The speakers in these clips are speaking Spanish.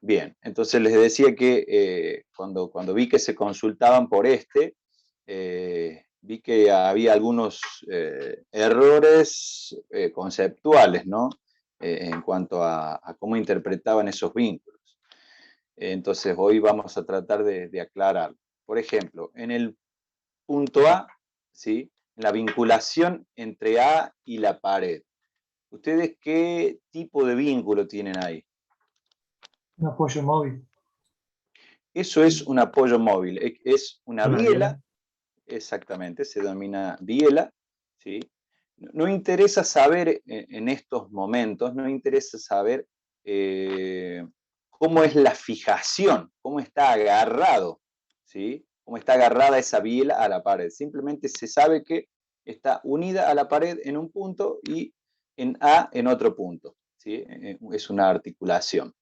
Bien, entonces les decía que cuando vi que se consultaban por vi que había algunos errores conceptuales, ¿no? En cuanto a cómo interpretaban esos vínculos. Entonces hoy vamos a tratar de aclarar. Por ejemplo, en el punto A, ¿sí? La vinculación entre A y la pared. ¿Ustedes qué tipo de vínculo tienen ahí? Un apoyo móvil. Eso es un apoyo móvil, es una Una biela, biela. exactamente, se denomina biela, ¿sí? No interesa saber en estos momentos, no interesa saber cómo es la fijación, cómo está agarrado, ¿sí? Cómo está agarrada esa biela a la pared. Simplemente se sabe que está unida a la pared en un punto y en A en otro punto, ¿sí? Es una articulación.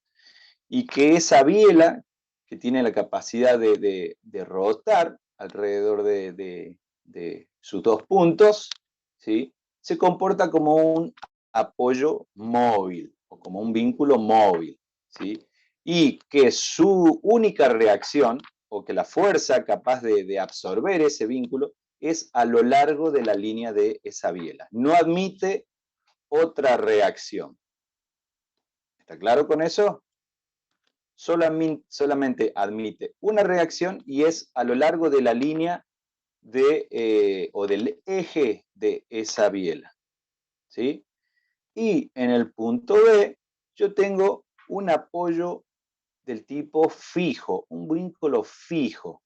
Y que esa biela, que tiene la capacidad de rotar alrededor de sus dos puntos, ¿sí? Se comporta como un apoyo móvil o como un vínculo móvil, ¿sí? Y que su única reacción, o que la fuerza capaz de absorber ese vínculo, es a lo largo de la línea de esa biela. No admite otra reacción. ¿Está claro con eso? Solamente admite una reacción y es a lo largo de la línea o del eje de esa biela, ¿sí? Y en el punto B yo tengo un apoyo del tipo fijo, un vínculo fijo,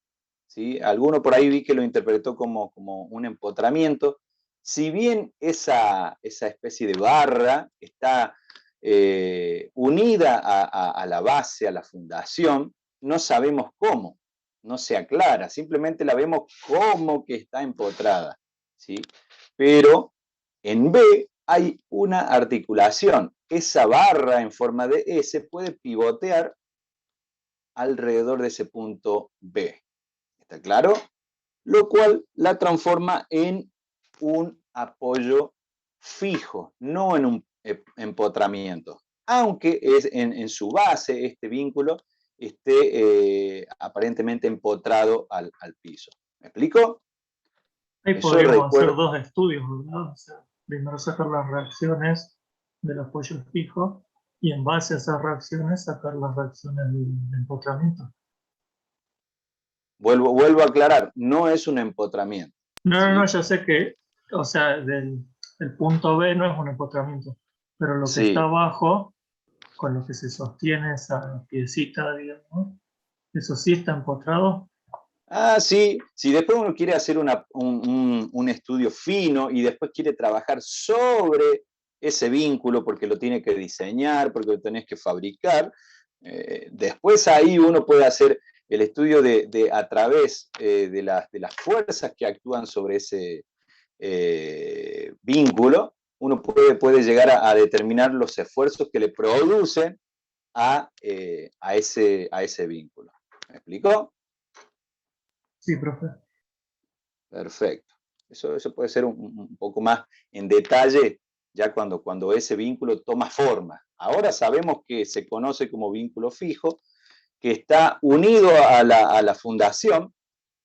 ¿sí? Alguno por ahí vi que lo interpretó como un empotramiento. Si bien esa especie de barra está unida a la base, a la fundación, no sabemos cómo, no se aclara, simplemente la vemos como que está empotrada, ¿sí? Pero en B hay una articulación. Esa barra en forma de S puede pivotear alrededor de ese punto B. ¿Está claro? Lo cual la transforma en un apoyo fijo, no en un empotramiento. Aunque es en su base este vínculo esté aparentemente empotrado al piso. ¿Me explico? Ahí Eso podríamos hacer recuerda. dos estudios, ¿verdad? O sea, primero sacar las reacciones del apoyo fijo y en base a esas reacciones sacar las reacciones del empotramiento. Vuelvo a aclarar, no es un empotramiento. No, no, no, ¿Sí? yo sé que, o sea, el punto B no es un empotramiento, pero lo que está Sí. abajo, con lo que se sostiene esa piecita, digamos, eso sí está empotrado. Ah, sí, si después uno quiere hacer un estudio fino y después quiere trabajar sobre ese vínculo porque lo tiene que diseñar, porque lo tenés que fabricar, después ahí uno puede hacer el estudio a través de las fuerzas que actúan sobre ese vínculo, uno puede llegar a determinar los esfuerzos que le producen a ese vínculo. ¿Me explicó? Sí, profe. Perfecto. Eso puede ser un poco más en detalle ya cuando ese vínculo toma forma. Ahora sabemos que se conoce como vínculo fijo, que está unido a la fundación,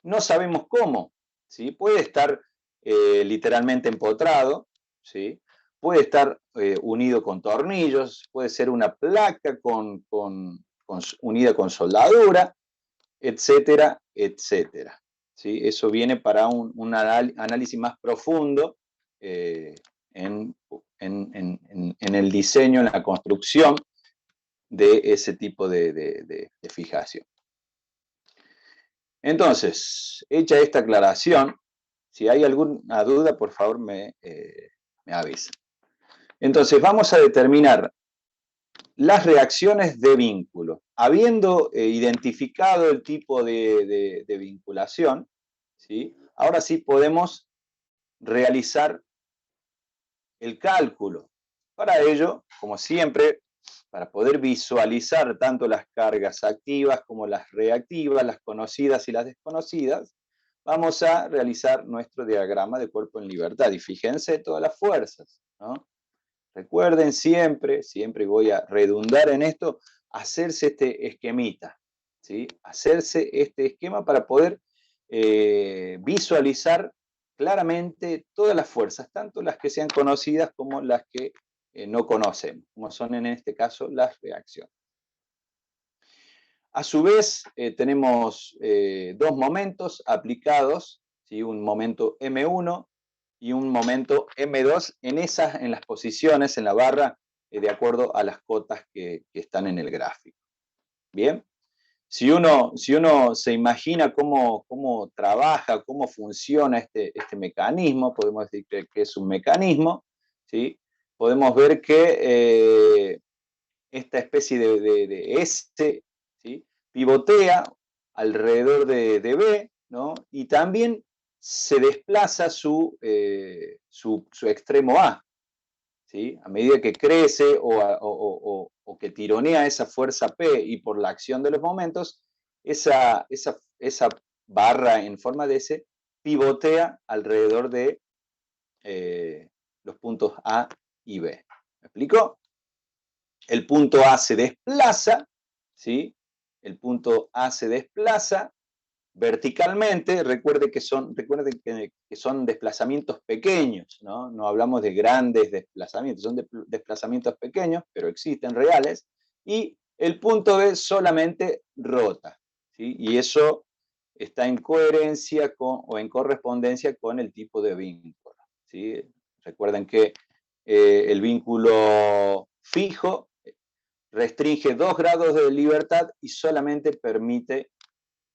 no sabemos cómo, ¿sí? Puede estar literalmente empotrado, ¿sí? Puede estar unido con tornillos, puede ser una placa unida con soldadura, etcétera, etcétera. ¿Sí? Eso viene para un análisis más profundo eh, en el diseño, en la construcción de ese tipo de fijación. Entonces, hecha esta aclaración, si hay alguna duda, por favor me avisa. Entonces, vamos a determinar las reacciones de vínculo. Habiendo identificado el tipo de vinculación, ¿sí? Ahora sí podemos realizar el cálculo. Para ello, como siempre, para poder visualizar tanto las cargas activas como las reactivas, las conocidas y las desconocidas, vamos a realizar nuestro diagrama de cuerpo en libertad. Y fíjense todas las fuerzas, ¿no? Recuerden siempre, siempre voy a redundar en esto, hacerse este esquemita, ¿sí? Hacerse este esquema para poder visualizar claramente todas las fuerzas, tanto las que sean conocidas como las que no conocemos, como son en este caso las reacciones. A su vez, tenemos dos momentos aplicados, ¿sí? Un momento M1 y un momento M2 en las posiciones, en la barra, de acuerdo a las cotas que están en el gráfico. Bien, si uno se imagina cómo trabaja, cómo funciona este mecanismo, podemos decir que es un mecanismo, ¿sí? Podemos ver que esta especie de S, ¿sí? Pivotea alrededor de B, ¿no? Y también se desplaza su extremo A, ¿sí? A medida que crece o que tironea esa fuerza P y por la acción de los momentos, esa barra en forma de S pivotea alrededor de los puntos A y B. ¿Me explico? El punto A se desplaza, ¿sí? El punto A se desplaza verticalmente. Recuerden que son desplazamientos pequeños, ¿no? No hablamos de grandes desplazamientos, son desplazamientos pequeños, pero existen reales. Y el punto B solamente rota, ¿sí? Y eso está en coherencia o en correspondencia con el tipo de vínculo, ¿sí? Recuerden que el vínculo fijo restringe 2 grados de libertad y solamente permite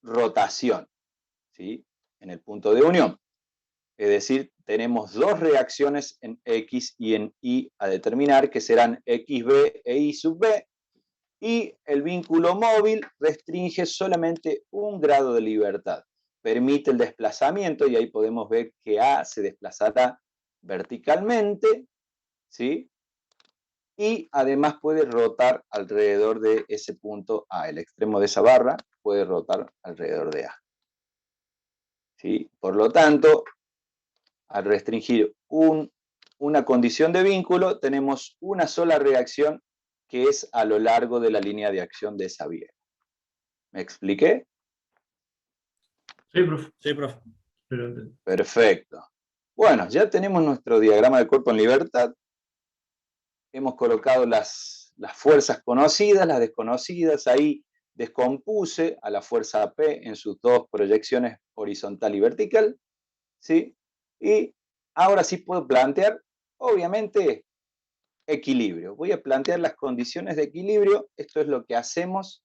rotación, ¿sí? En el punto de unión. Es decir, tenemos dos reacciones en X y en Y a determinar, que serán XB e Y sub B, y el vínculo móvil restringe solamente 1 grado de libertad. Permite el desplazamiento, y ahí podemos ver que A se desplazará verticalmente, ¿sí? Y además puede rotar alrededor de ese punto A. El extremo de esa barra puede rotar alrededor de A, ¿sí? Por lo tanto, al restringir una condición de vínculo, tenemos una sola reacción que es a lo largo de la línea de acción de esa vía. ¿Me expliqué? Sí, profe. Sí, profe. Perfecto. Bueno, ya tenemos nuestro diagrama de cuerpo en libertad. Hemos colocado las fuerzas conocidas, las desconocidas. Ahí descompuse a la fuerza P en sus dos proyecciones horizontal y vertical, ¿sí? Y ahora sí puedo plantear, obviamente, equilibrio. Voy a plantear las condiciones de equilibrio. Esto es lo que hacemos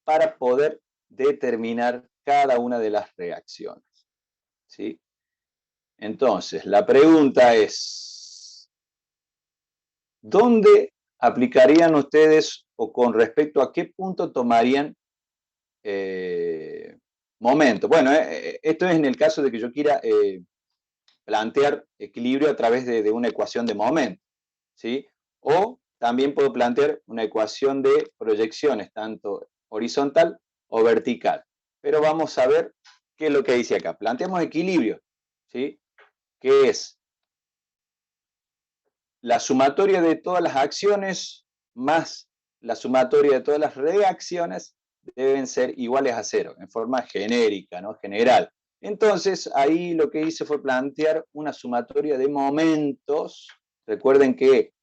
para poder determinar cada una de las reacciones, ¿sí? Entonces, la pregunta es, ¿dónde aplicarían ustedes o con respecto a qué punto tomarían momento? Bueno, esto es en el caso de que yo quiera plantear equilibrio a través de una ecuación de momento, ¿sí? O también puedo plantear una ecuación de proyecciones, tanto horizontal o vertical. Pero vamos a ver qué es lo que dice acá. Planteamos equilibrio, ¿sí? Que es la sumatoria de todas las acciones más la sumatoria de todas las reacciones deben ser iguales a 0, en forma genérica, ¿no? General. Entonces, ahí lo que hice fue plantear una sumatoria de momentos. Recuerden que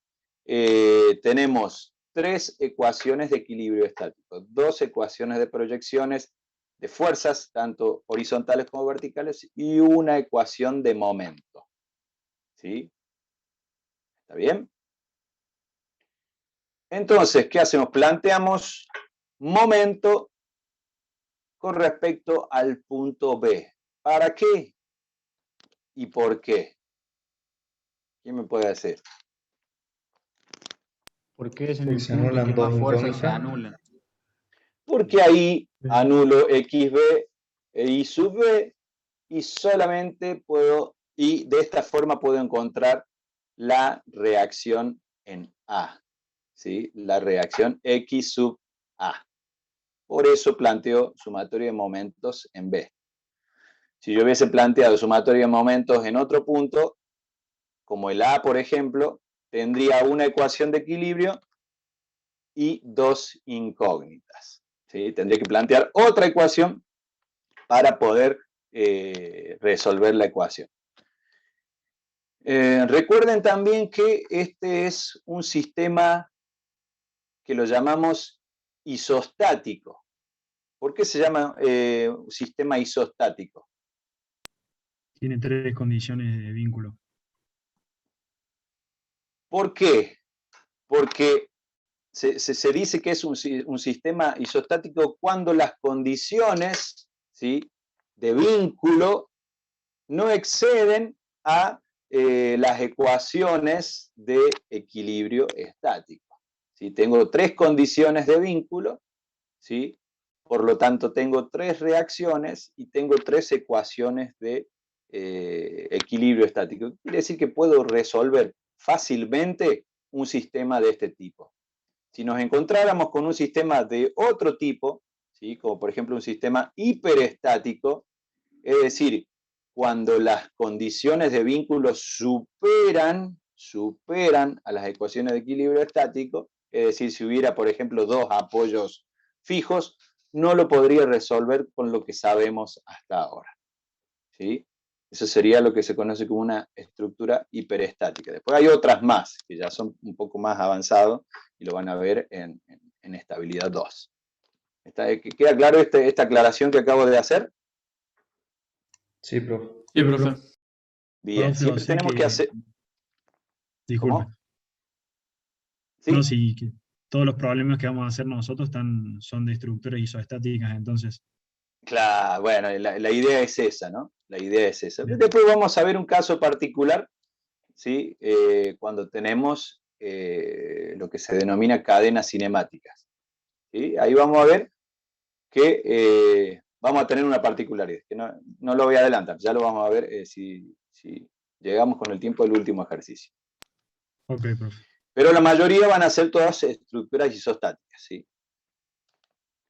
tenemos 3 ecuaciones de equilibrio estático, 2 ecuaciones de proyecciones de fuerzas, tanto horizontales como verticales, y una ecuación de momento, ¿sí? ¿Está bien? Entonces, ¿qué hacemos? Planteamos momento con respecto al punto B. ¿Para qué y por qué? ¿Quién me puede decir? Porque es en Porque el se punto anulan que dos más fuerzas se incógnitas. anulan. Porque ahí anulo XB e Y sub B y solamente puedo, y de esta forma puedo encontrar la reacción en A, ¿sí? La reacción X sub A. Por eso planteo sumatoria de momentos en B. Si yo hubiese planteado sumatoria de momentos en otro punto, como el A, por ejemplo, tendría una ecuación de equilibrio y 2 incógnitas. ¿Sí? Tendría que plantear otra ecuación para poder resolver la ecuación. Recuerden también que este es un sistema que lo llamamos isostático. ¿Por qué se llama sistema isostático? Tiene 3 condiciones de vínculo. ¿Por qué? Porque se dice que es un sistema isostático cuando las condiciones, ¿sí?, de vínculo no exceden a las ecuaciones de equilibrio estático. ¿Sí? Tengo 3 condiciones de vínculo, ¿sí? Por lo tanto tengo 3 reacciones y tengo 3 ecuaciones de equilibrio estático. Quiere decir que puedo resolver fácilmente un sistema de este tipo. Si nos encontráramos con un sistema de otro tipo, ¿sí?, como por ejemplo un sistema hiperestático, es decir, cuando las condiciones de vínculo superan a las ecuaciones de equilibrio estático, es decir, si hubiera, por ejemplo, 2 apoyos fijos, no lo podría resolver con lo que sabemos hasta ahora. ¿Sí? Eso sería lo que se conoce como una estructura hiperestática. Después hay otras más, que ya son un poco más avanzados y lo van a ver en estabilidad 2. ¿Queda claro esta aclaración que acabo de hacer? Sí, profe. Sí, profe. Bien, Profe, siempre tenemos que hacer... Disculpe. ¿Cómo? ¿Sí? No, sí, que todos los problemas que vamos a hacer nosotros son de estructuras isostáticas, entonces. Claro, bueno, la idea es esa, ¿no? La idea es esa. Bien. Después vamos a ver un caso particular, ¿sí? Cuando tenemos lo que se denomina cadenas cinemáticas. ¿Sí? Ahí vamos a ver que vamos a tener una particularidad, que no lo voy a adelantar, ya lo vamos a ver si llegamos con el tiempo del último ejercicio. Ok, profe. Pero la mayoría van a ser todas estructuras isostáticas, ¿sí?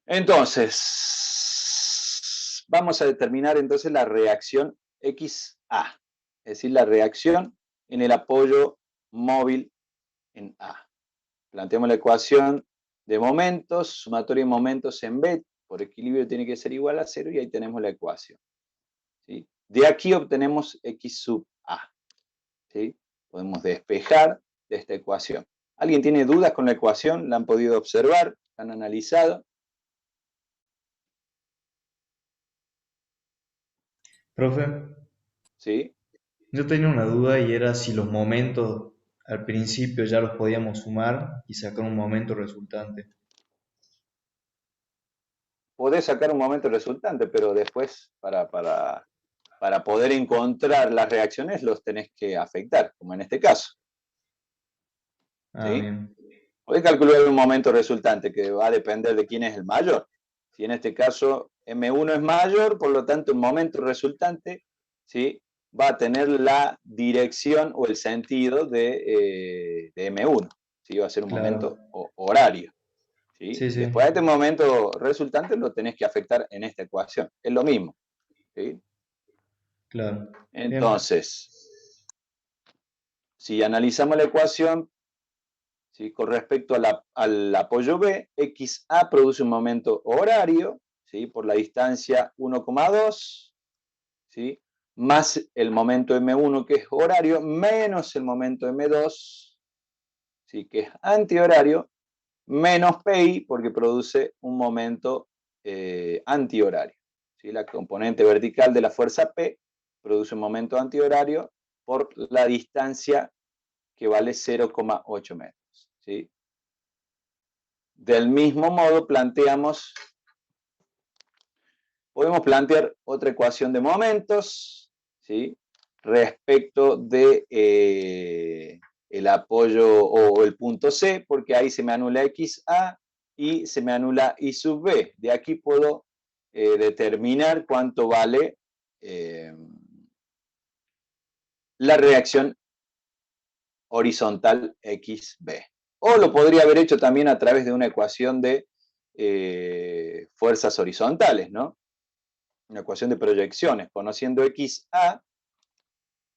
Entonces, vamos a determinar entonces la reacción XA, es decir, la reacción en el apoyo móvil en A. Planteamos la ecuación de momentos, sumatoria de momentos en B, por equilibrio tiene que ser igual a 0 y ahí tenemos la ecuación. ¿Sí? De aquí obtenemos X sub A. ¿Sí? Podemos despejar de esta ecuación. ¿Alguien tiene dudas con la ecuación? ¿La han podido observar? ¿La han analizado? Profe, ¿Sí? yo tenía una duda y era si los momentos al principio ya los podíamos sumar y sacar un momento resultante. Podés sacar un momento resultante, pero después para poder encontrar las reacciones los tenés que afectar, como en este caso. Ah, ¿Sí? bien. Podés calcular un momento resultante que va a depender de quién es el mayor. Si en este caso M1 es mayor, por lo tanto el momento resultante, ¿sí?, va a tener la dirección o el sentido de M1. ¿Sí? Va a ser un momento Claro. horario. ¿Sí? Sí, sí. Después de este momento resultante lo tenés que afectar en esta ecuación. Es lo mismo. ¿Sí? Claro. Bien. Entonces, si analizamos la ecuación, ¿sí?, con respecto al apoyo B, XA produce un momento horario, ¿sí?, por la distancia 1,2, ¿sí?, más el momento M1 que es horario, menos el momento M2, ¿sí?, que es antihorario, menos PI porque produce un momento antihorario. ¿Sí? La componente vertical de la fuerza P produce un momento antihorario por la distancia que vale 0,8 metros. ¿Sí? Del mismo modo podemos plantear otra ecuación de momentos, ¿sí?, respecto de el apoyo o el punto C, porque ahí se me anula XA y se me anula I sub B. De aquí puedo determinar cuánto vale la reacción horizontal XB. O lo podría haber hecho también a través de una ecuación de fuerzas horizontales, ¿no? Una ecuación de proyecciones, conociendo XA,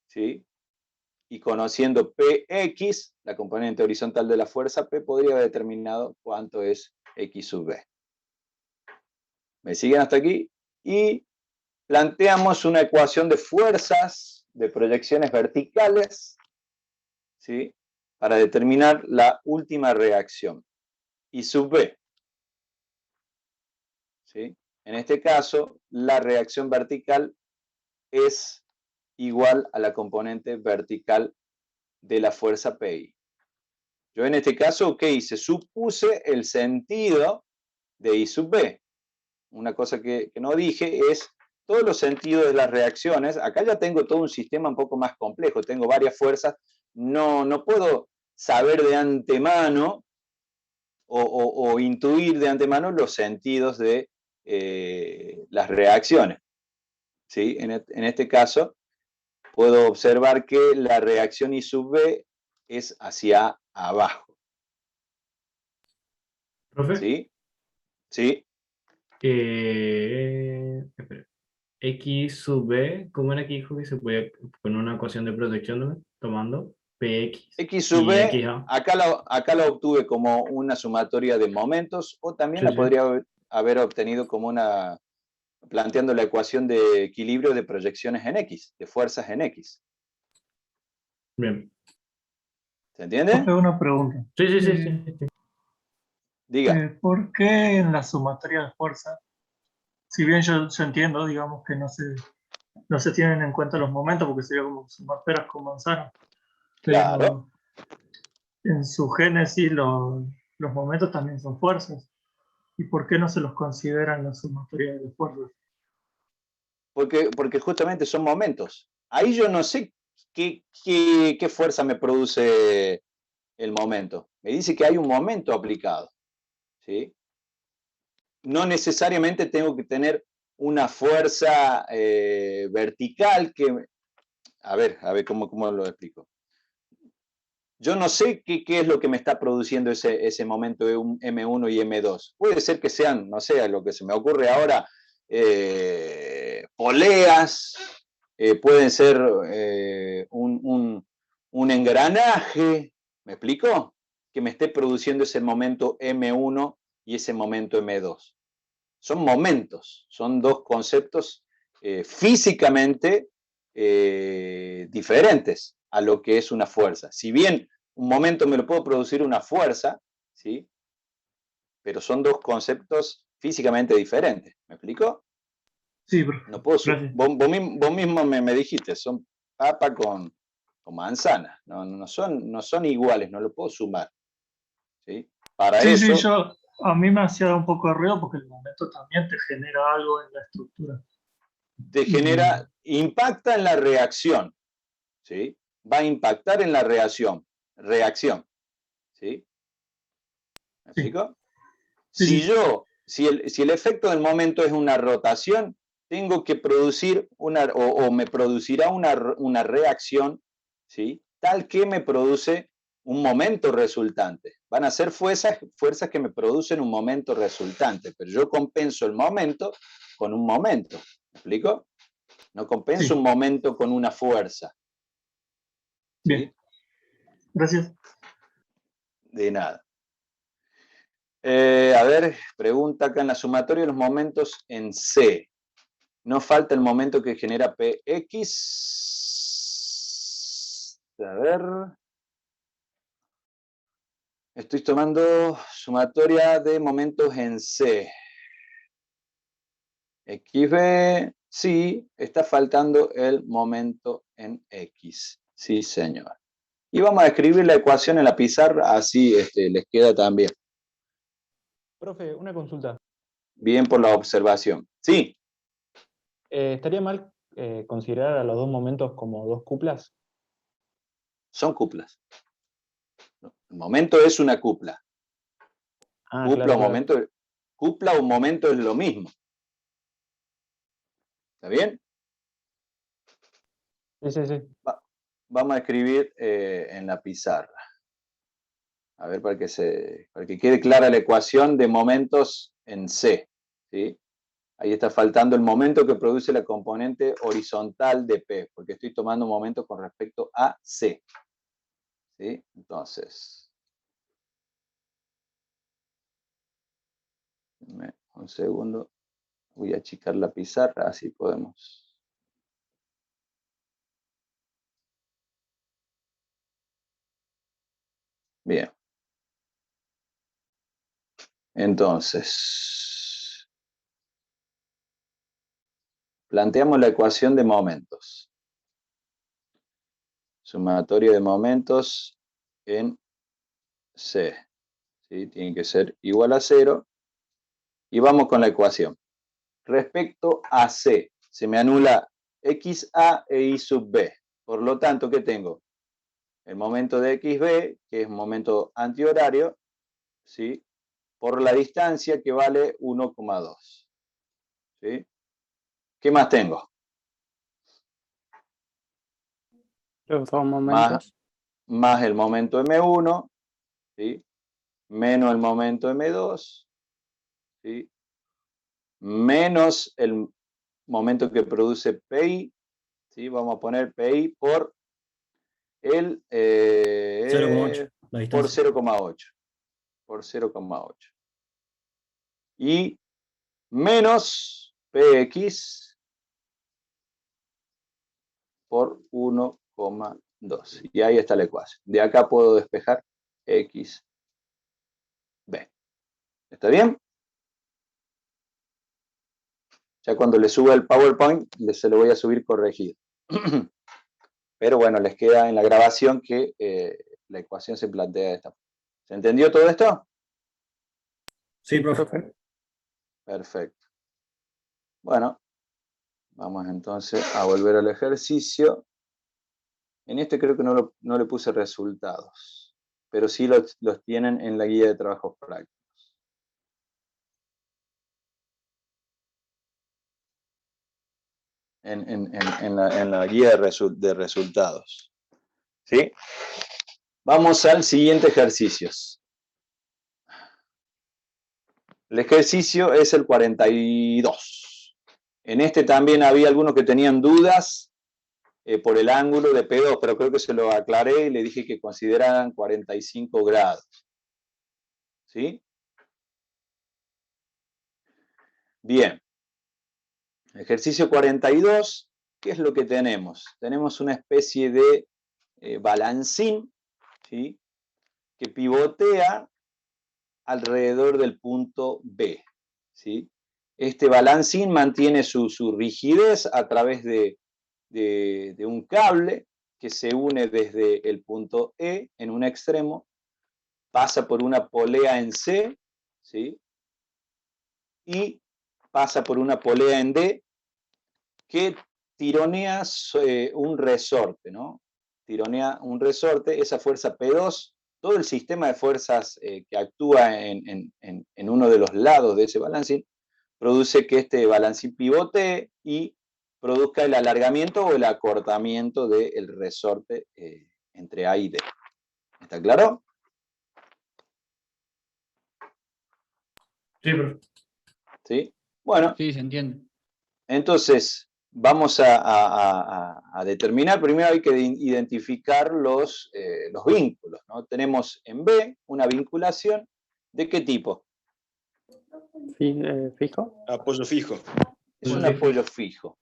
¿sí?, y conociendo Px, la componente horizontal de la fuerza P, podría haber determinado cuánto es X sub B. ¿Me siguen hasta aquí? Y planteamos una ecuación de fuerzas, de proyecciones verticales, ¿sí? Para determinar la última reacción, I sub B. ¿Sí? En este caso, la reacción vertical es igual a la componente vertical de la fuerza PI. Yo en este caso, ¿qué hice? Supuse el sentido de I sub B. Una cosa que no dije es todos los sentidos de las reacciones. Acá ya tengo todo un sistema un poco más complejo, tengo varias fuerzas. No puedo saber de antemano o intuir de antemano los sentidos de las reacciones. ¿Sí? En este caso, puedo observar que la reacción I sub B es hacia abajo. Profe, ¿Sí? ¿Sí? espera. X sub B, ¿cómo era que dijo que se puede poner una ecuación de protección, ¿no? Tomando PX X sub y B, XA? acá la obtuve como una sumatoria de momentos, o también Sí, la sí. podría haber obtenido como planteando la ecuación de equilibrio de proyecciones en X, de fuerzas en X. Bien. ¿Se entiende? Profe, una pregunta. Sí, sí, sí, Eh, sí, sí. Diga. ¿Por qué en la sumatoria de fuerza, si bien yo entiendo, digamos, que no se tienen en cuenta los momentos, porque sería como sumar peras con manzanas, Claro. pero en su génesis los momentos también son fuerzas? ¿Y por qué no se los considera en la sumatoria de fuerzas? Porque justamente son momentos. Ahí yo no sé qué fuerza me produce el momento. Me dice que hay un momento aplicado. ¿Sí? No necesariamente tengo que tener una fuerza vertical que... A ver cómo lo explico. Yo no sé qué es lo que me está produciendo ese momento de un M1 y M2. Puede ser que sean, no sé, lo que se me ocurre ahora, poleas, pueden ser un engranaje, ¿me explico? Que me esté produciendo ese momento M1 y ese momento M2. Son momentos, son dos conceptos físicamente diferentes a lo que es una fuerza. Si bien un momento me lo puedo producir una fuerza, ¿sí? Pero son dos conceptos físicamente diferentes. ¿Me explico? Sí, profe, No puedo gracias. vos mismo me dijiste, son papa con manzana. No son iguales, no lo puedo sumar. ¿Sí? Para Sí, sí, eso a mí me hacía un poco de ruido porque el momento también te genera algo en la estructura. te Y genera, impacta en la reacción. ¿Sí? Va a impactar en la reacción. ¿Sí? ¿Me sí, explico? sí, sí, Si el efecto del momento es una rotación, tengo que producir o me producirá una reacción, ¿sí? Tal que me produce un momento resultante. Van a ser fuerzas que me producen un momento resultante, pero yo compenso el momento con un momento. ¿Me explico? No compenso un sí, momento con una fuerza. bien, ¿Sí? gracias. De nada. A ver, pregunta acá en la sumatoria de los momentos en C. No falta el momento que genera Px. A ver. Estoy tomando sumatoria de momentos en C. XB, sí, está faltando el momento en X. Sí, señor. Y vamos a escribir la ecuación en la pizarra, así les queda también. Profe, una consulta. Bien por la observación. Sí, ¿Estaría mal considerar a los dos momentos como dos cuplas? son cuplas. El momento es una cupla. Ah, claro, claro. Cupla o momento es lo mismo. ¿Está bien? Sí, sí, sí. Vamos a escribir en la pizarra. A ver, para que quede clara la ecuación de momentos en C. ¿Sí? Ahí está faltando el momento que produce la componente horizontal de P, porque estoy tomando momento con respecto a C. ¿Sí? Entonces, un segundo, voy a achicar la pizarra, así podemos. Bien. Entonces, planteamos la ecuación de momentos. Sumatorio de momentos en C. ¿Sí? Tiene que ser igual a 0. Y vamos con la ecuación. Respecto a C, se me anula XA e I sub B. Por lo tanto, ¿qué tengo? El momento de XB, que es momento antihorario, ¿sí? Por la distancia que vale 1,2. ¿Sí? ¿Qué más tengo? Los dos momentos. Más el momento M1, ¿sí? Menos el momento M2, ¿sí? Menos el momento que produce PI, ¿sí? Vamos a poner PI por el 0,8, la por distancia. 0,8. Por 0,8. Y menos PX por 1,2. Y ahí está la ecuación. De acá puedo despejar XB. ¿Está bien? Ya cuando le suba el PowerPoint, se lo voy a subir corregido. Pero bueno, les queda en la grabación que la ecuación se plantea de esta forma. ¿Se entendió todo esto? Sí, profe. Perfecto. Bueno, vamos entonces a volver al ejercicio. En este creo que no le puse resultados, pero sí los tienen en la guía de trabajos prácticos. En la guía de resultados. ¿Sí? Vamos al siguiente ejercicio. El ejercicio es el 42. En este también había algunos que tenían dudas por el ángulo de P2, pero creo que se lo aclaré y le dije que consideraran 45 grados. ¿Sí? Bien. Ejercicio 42, ¿qué es lo que tenemos? Tenemos una especie de balancín, ¿sí? Que pivotea alrededor del punto B. ¿Sí? Este balancín mantiene su rigidez a través de un cable que se une desde el punto E en un extremo, pasa por una polea en C, ¿sí? Y pasa por una polea en D que tironea un resorte, ¿no? Tironea un resorte, esa fuerza P2, todo el sistema de fuerzas que actúa en uno de los lados de ese balancín, produce que este balancín pivotee y produzca el alargamiento o el acortamiento del resorte entre A y D. ¿Está claro? Sí, profe. ¿Sí? Bueno. Sí, se entiende. Entonces, vamos a determinar, primero hay que identificar los vínculos, ¿no? Tenemos en B una vinculación, ¿de qué tipo? ¿Fijo? Apoyo fijo. Es un apoyo fijo.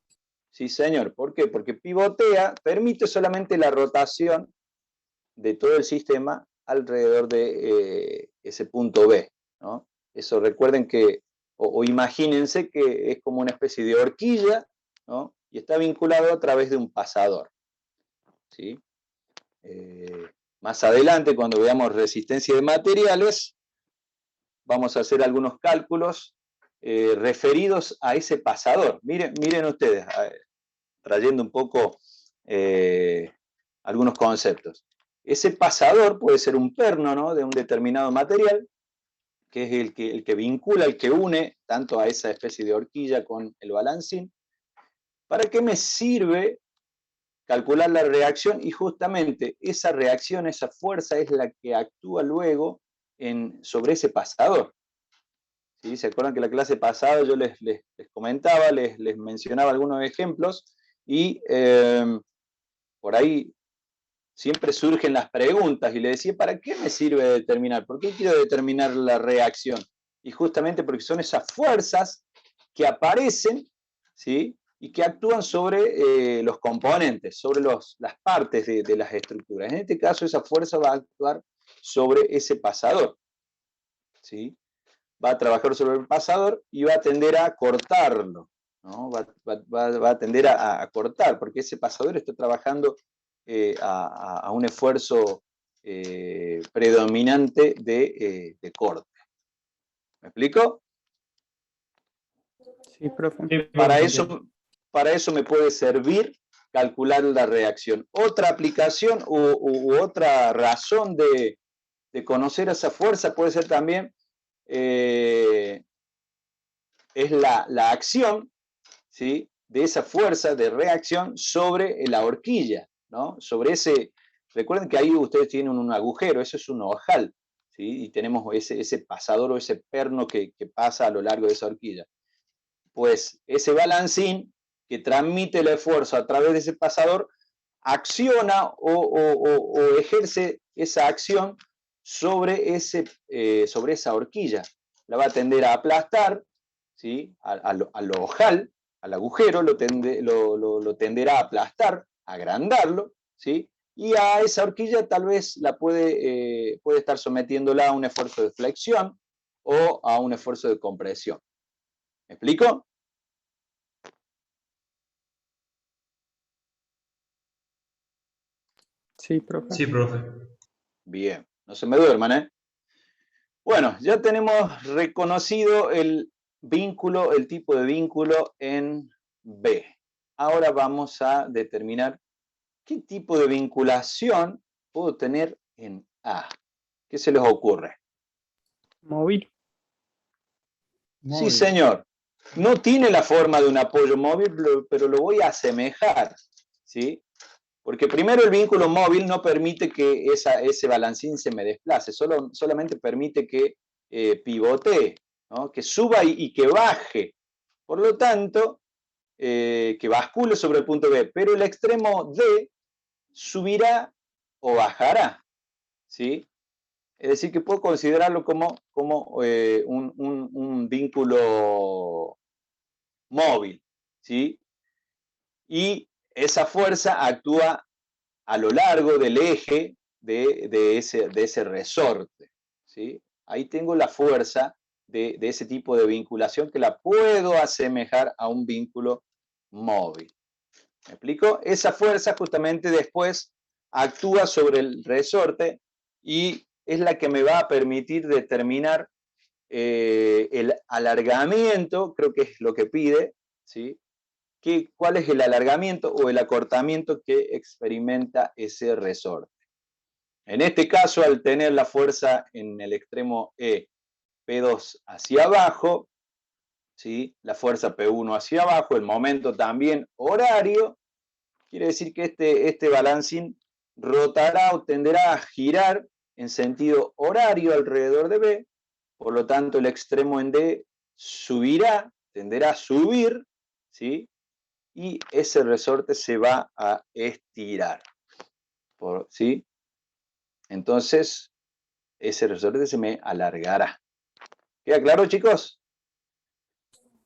Sí, señor. ¿Por qué? Porque pivotea, permite solamente la rotación de todo el sistema alrededor de ese punto B, ¿no? Eso recuerden que, o imagínense que es como una especie de horquilla, ¿no? Y está vinculado a través de un pasador. ¿Sí? Más adelante, cuando veamos resistencia de materiales, vamos a hacer algunos cálculos referidos a ese pasador. Miren ustedes, trayendo un poco algunos conceptos. Ese pasador puede ser un perno, ¿no? De un determinado material, que es el que vincula, el que une tanto a esa especie de horquilla con el balancín. ¿Para qué me sirve calcular la reacción? Y justamente esa reacción, esa fuerza es la que actúa luego sobre ese pasador. ¿sí? ¿Se acuerdan que la clase pasada yo les comentaba, les mencionaba algunos ejemplos? Y por ahí siempre surgen las preguntas y le decía, ¿para qué me sirve determinar? ¿Por qué quiero determinar la reacción? Y justamente porque son esas fuerzas que aparecen, ¿sí? Y que actúan sobre los componentes, sobre las partes de las estructuras. En este caso, esa fuerza va a actuar sobre ese pasador, ¿sí? Va a trabajar sobre el pasador y va a tender a cortarlo, ¿no? Va a tender a cortar, porque ese pasador está trabajando a un esfuerzo predominante de corte. ¿Me explico? Sí, profe. Sí, Para profe. eso me puede servir calcular la reacción. Otra aplicación u otra razón de conocer esa fuerza puede ser también es la acción, ¿sí? De esa fuerza de reacción sobre la horquilla, ¿no? Sobre ese, recuerden que ahí ustedes tienen un agujero, eso es un ojal, ¿sí? Y tenemos ese pasador o ese perno que pasa a lo largo de esa horquilla. Pues ese balancín que transmite el esfuerzo a través de ese pasador acciona o ejerce esa acción sobre esa horquilla. La va a tender a aplastar, ¿sí? Al ojal, al agujero, lo tenderá a aplastar, a agrandarlo, ¿sí? Y a esa horquilla tal vez puede estar sometiéndola a un esfuerzo de flexión o a un esfuerzo de compresión. ¿Me explico? Sí, profe. Sí, profe. Bien, no se me duerman, ¿eh? Bueno, ya tenemos reconocido el vínculo, el tipo de vínculo en B. Ahora vamos a determinar qué tipo de vinculación puedo tener en A. ¿Qué se les ocurre? Móvil. Sí, Móvil. señor. No tiene la forma de un apoyo móvil, pero lo voy a asemejar, ¿sí? Porque primero el vínculo móvil no permite que ese balancín se me desplace, solamente permite que pivotee, ¿no? Que suba y que baje. Por lo tanto, que bascule sobre el punto B, pero el extremo D subirá o bajará, ¿sí? Es decir, que puedo considerarlo como un vínculo móvil, ¿sí? Y esa fuerza actúa a lo largo del eje de ese resorte, ¿sí? Ahí tengo la fuerza de ese tipo de vinculación que la puedo asemejar a un vínculo móvil. ¿Me explico? Esa fuerza justamente después actúa sobre el resorte y es la que me va a permitir determinar el alargamiento, creo que es lo que pide, ¿sí? ¿Cuál es el alargamiento o el acortamiento que experimenta ese resorte? En este caso, al tener la fuerza en el extremo E, P2 hacia abajo, ¿sí? La fuerza P1 hacia abajo, el momento también horario, quiere decir que este balancín rotará o tenderá a girar en sentido horario alrededor de B, por lo tanto el extremo en D subirá, tenderá a subir, ¿sí? Y ese resorte se va a estirar, ¿sí? Entonces, ese resorte se me alargará. ¿Queda claro, chicos?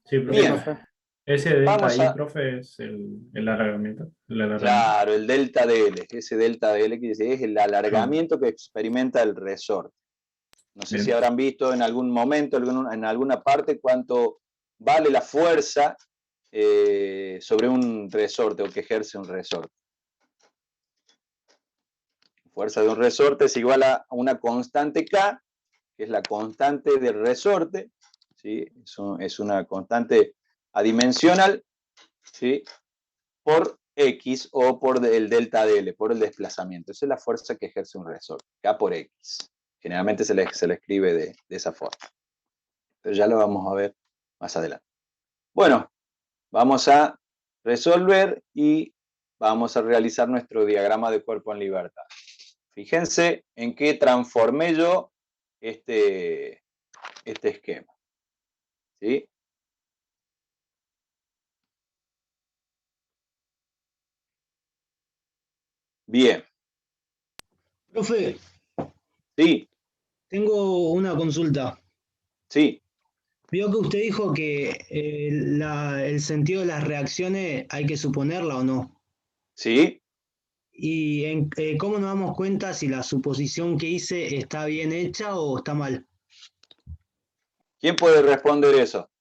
Sí, Sí, profe. Bien, profe. Ese delta vamos ahí, a... profe, es el alargamiento. El alargamiento. Claro, el delta de L. Ese delta de L es el alargamiento que experimenta el resorte. No sé si Bien. habrán visto en algún momento, en alguna parte, cuánto vale la fuerza sobre un resorte o que ejerce un resorte. La fuerza de un resorte es igual a una constante K, que es la constante del resorte, ¿sí? Es una constante adimensional, ¿sí? Por X o por el delta de L, por el desplazamiento. Esa es la fuerza que ejerce un resorte, K por X. Generalmente se le escribe de esa forma. Pero ya lo vamos a ver más adelante. Bueno, vamos a resolver y vamos a realizar nuestro diagrama de cuerpo en libertad. Fíjense en qué transformé yo este esquema. ¿Sí? Bien, Profe, sí, tengo una consulta. sí, Vio que usted dijo que el sentido de las reacciones hay que suponerla o no. sí. ¿Y cómo nos damos cuenta si la suposición que hice está bien hecha o está mal? ¿Quién puede responder eso?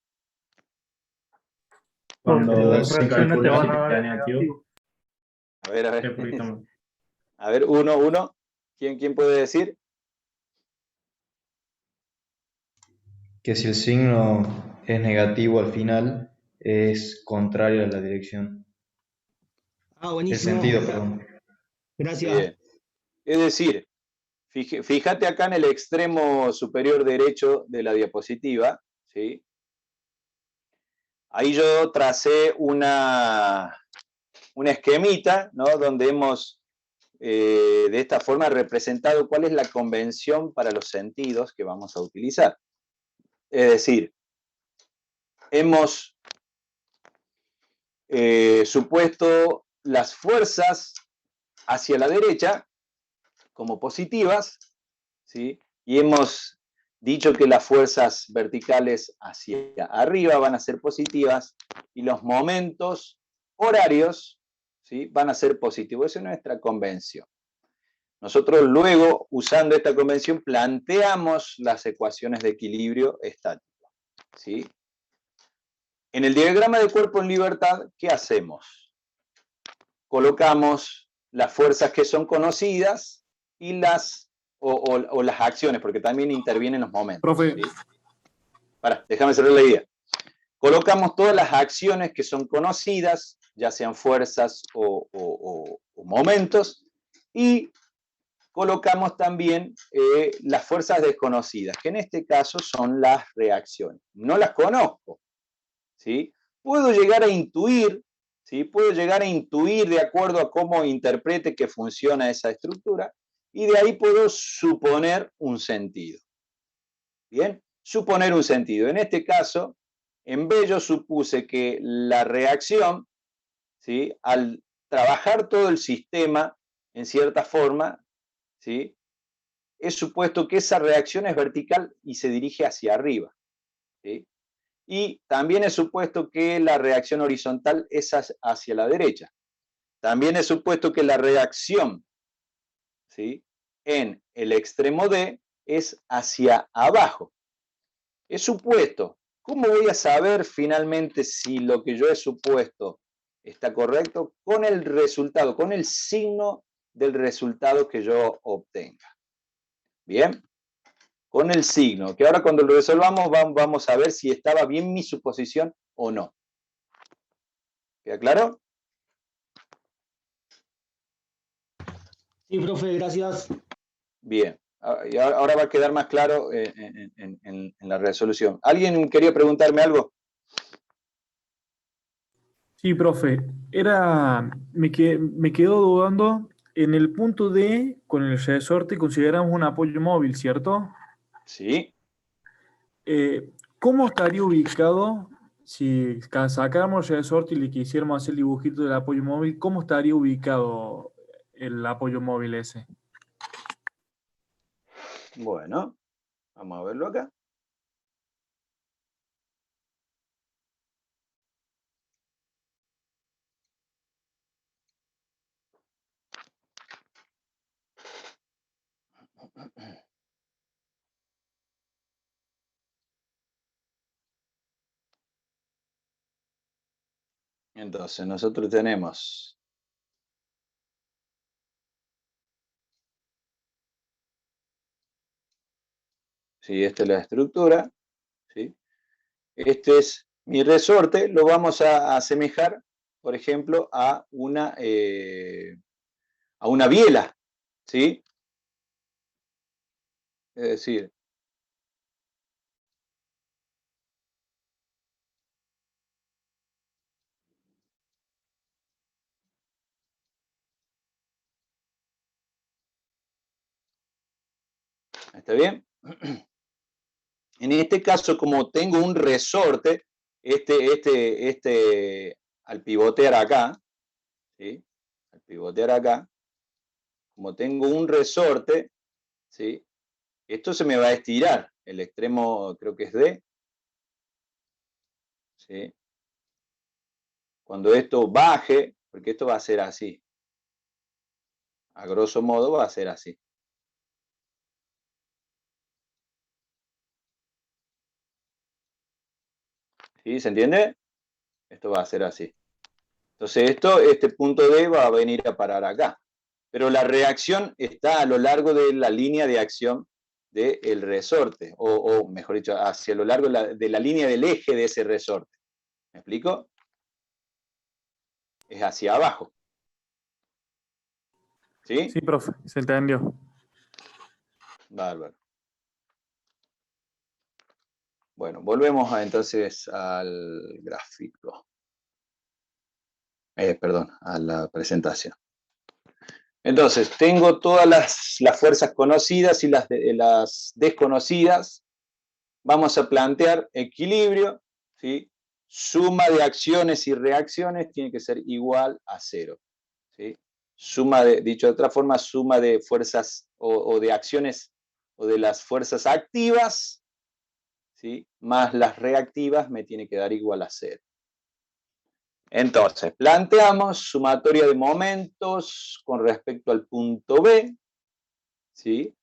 Porque Cuando las se reacciones te calcula van si a te dar queda negativo. negativo, A ver, a ver. es porque está mal. A ver, uno. ¿Quién puede decir? Que si el signo es negativo al final, es contrario a la dirección. Ah, El buenísimo. sentido, perdón. Gracias. Bien. Es decir, fíjate acá en el extremo superior derecho de la diapositiva, ¿sí? Ahí yo tracé una esquemita, ¿no? Donde hemos, de esta forma, representado cuál es la convención para los sentidos que vamos a utilizar. Es decir, hemos supuesto las fuerzas hacia la derecha como positivas, ¿sí? Y hemos dicho que las fuerzas verticales hacia arriba van a ser positivas y los momentos horarios, ¿sí? Van a ser positivos. Esa es nuestra convención. Nosotros luego, usando esta convención, planteamos las ecuaciones de equilibrio estático, ¿sí? En el diagrama de cuerpo en libertad, ¿qué hacemos? Colocamos las fuerzas que son conocidas y las acciones, porque también intervienen los momentos. Profe. ¿Sí? Déjame cerrar la idea. Colocamos todas las acciones que son conocidas, ya sean fuerzas o momentos, y colocamos también las fuerzas desconocidas, que en este caso son las reacciones. No las conozco, ¿sí? Puedo llegar a intuir, ¿sí? Puedo llegar a intuir de acuerdo a cómo interprete que funciona esa estructura, y de ahí puedo suponer un sentido. Bien, suponer un sentido. En este caso, en B yo supuse que la reacción, ¿sí? Al trabajar todo el sistema en cierta forma, ¿sí? He supuesto que esa reacción es vertical y se dirige hacia arriba, ¿sí? Y también he supuesto que la reacción horizontal es hacia la derecha. También he supuesto que la reacción, ¿sí? En el extremo D es hacia abajo. He supuesto. ¿Cómo voy a saber finalmente si lo que yo he supuesto está correcto? Con el resultado, con el signo del resultado que yo obtenga. Bien, con el signo, que ahora cuando lo resolvamos vamos a ver si estaba bien mi suposición o no. ¿Queda claro? Sí, profe, gracias. Bien. Y ahora va a quedar más claro en la resolución. ¿Alguien quería preguntarme algo? Sí, profe. Me quedo dudando. En el punto D, con el resorte, consideramos un apoyo móvil, ¿cierto? Sí. ¿Cómo estaría ubicado si sacáramos el resorte y le quisiéramos hacer el dibujito del apoyo móvil? ¿Cómo estaría ubicado el apoyo móvil ese? Bueno, vamos a verlo acá. Entonces, nosotros tenemos ¿sí? Esta es la estructura, ¿sí? Este es mi resorte, lo vamos a asemejar, por ejemplo, a una biela, ¿sí? Es decir, ¿está bien? En este caso, como tengo un resorte, al pivotear acá, ¿sí? Al pivotear acá, como tengo un resorte, ¿sí? Esto se me va a estirar, el extremo creo que es D, ¿sí? Cuando esto baje, porque esto va a ser así, a grosso modo va a ser así. ¿Sí? ¿Se entiende? Esto va a ser así. Entonces este punto D va a venir a parar acá. Pero la reacción está a lo largo de la línea de acción del resorte, o mejor dicho, hacia lo largo de la línea del eje de ese resorte. ¿Me explico? Es hacia abajo. ¿Sí? Sí, profe, se entendió. Bárbaro. Bueno, volvemos entonces al gráfico. Perdón, a la presentación. Entonces, tengo todas las fuerzas conocidas y las desconocidas. Vamos a plantear equilibrio, ¿sí? Suma de acciones y reacciones tiene que ser igual a 0. ¿Sí? Dicho de otra forma, suma de fuerzas o de acciones o de las fuerzas activas, ¿sí? Más las reactivas me tiene que dar igual a 0. Entonces, planteamos sumatoria de momentos con respecto al punto B, ¿sí?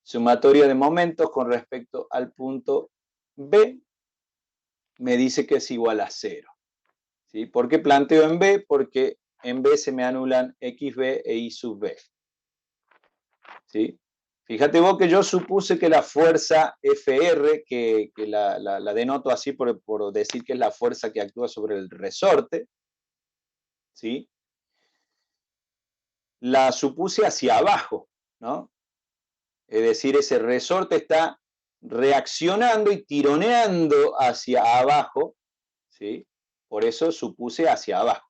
Sumatoria de momentos con respecto al punto B me dice que es igual a 0. ¿Sí? ¿Por qué planteo en B? Porque en B se me anulan XB e Y sub B. ¿Sí? Fíjate vos que yo supuse que la fuerza FR, que la denoto así por decir que es la fuerza que actúa sobre el resorte, ¿sí? La supuse hacia abajo, ¿no? Es decir, ese resorte está reaccionando y tironeando hacia abajo, ¿sí? Por eso supuse hacia abajo,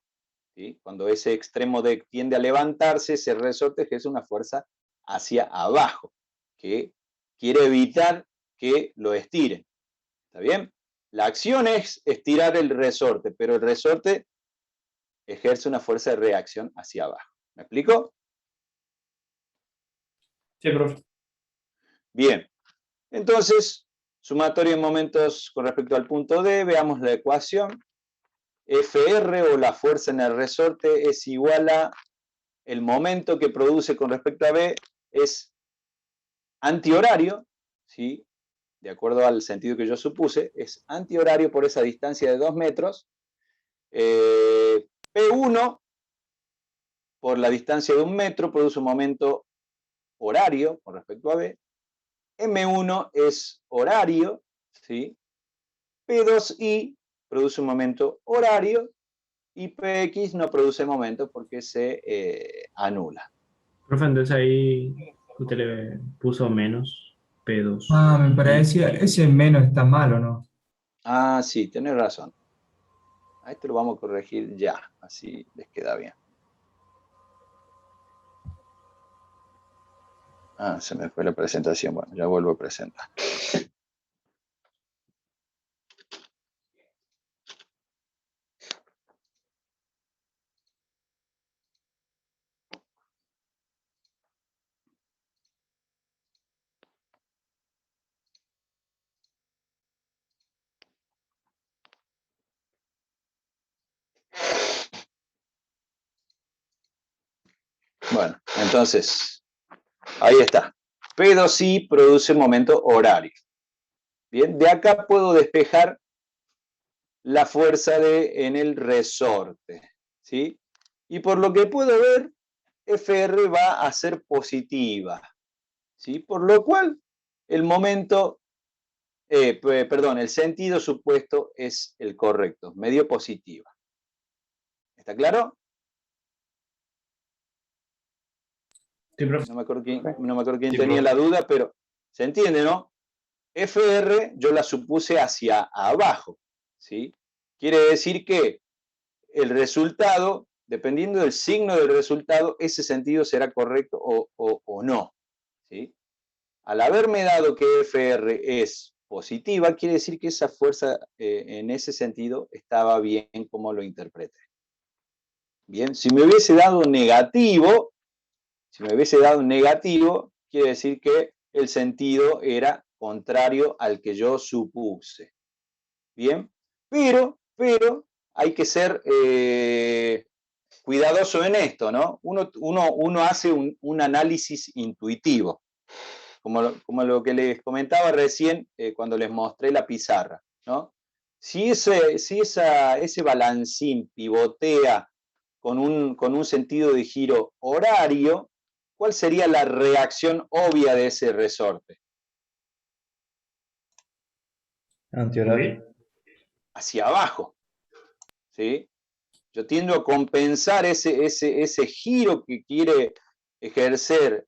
¿sí? Cuando ese extremo tiende a levantarse, ese resorte ejerce una fuerza hacia abajo, que quiere evitar que lo estiren. ¿Está bien? La acción es estirar el resorte, pero el resorte ejerce una fuerza de reacción hacia abajo. ¿Me explico? Sí, profe. Bien. Entonces, sumatoria de momentos con respecto al punto D, veamos la ecuación. FR o la fuerza en el resorte es igual a el momento que produce con respecto a B es antihorario, ¿sí? De acuerdo al sentido que yo supuse, es antihorario por esa distancia de 2 metros. P1 por la distancia de 1 metro produce un momento horario con respecto a B. M1 es horario, ¿sí? P2I produce un momento horario y PX no produce momento porque se anula. Profe, entonces ahí usted le puso menos P2. Ah, me parecía, ese menos está mal, ¿o no? Ah, sí, tenés razón. A esto lo vamos a corregir ya, así les queda bien. Ah, se me fue la presentación. Bueno, ya vuelvo a presentar. Bueno, entonces, ahí está. P2I produce momento horario. Bien, de acá puedo despejar la fuerza en el resorte, ¿sí? Y por lo que puedo ver, FR va a ser positiva, ¿sí? Por lo cual, el momento, perdón, el sentido supuesto es el correcto, medio positiva. ¿Está claro? Sí, profe. No me acuerdo quién tenía la duda, pero se entiende, ¿no? FR yo la supuse hacia abajo, ¿sí? Quiere decir que el resultado, dependiendo del signo del resultado, ese sentido será correcto o no, ¿sí? Al haberme dado que FR es positiva, quiere decir que esa fuerza en ese sentido estaba bien como lo interpreté. Bien, si me hubiese dado negativo, quiere decir que el sentido era contrario al que yo supuse. Bien, pero hay que ser cuidadoso en esto, ¿no? Uno hace un análisis intuitivo, como lo que les comentaba recién cuando les mostré la pizarra, ¿no? Si ese balancín pivotea con un sentido de giro horario, ¿cuál sería la reacción obvia de ese resorte? Antihorario. Hacia abajo, ¿sí? Yo tiendo a compensar ese giro que quiere ejercer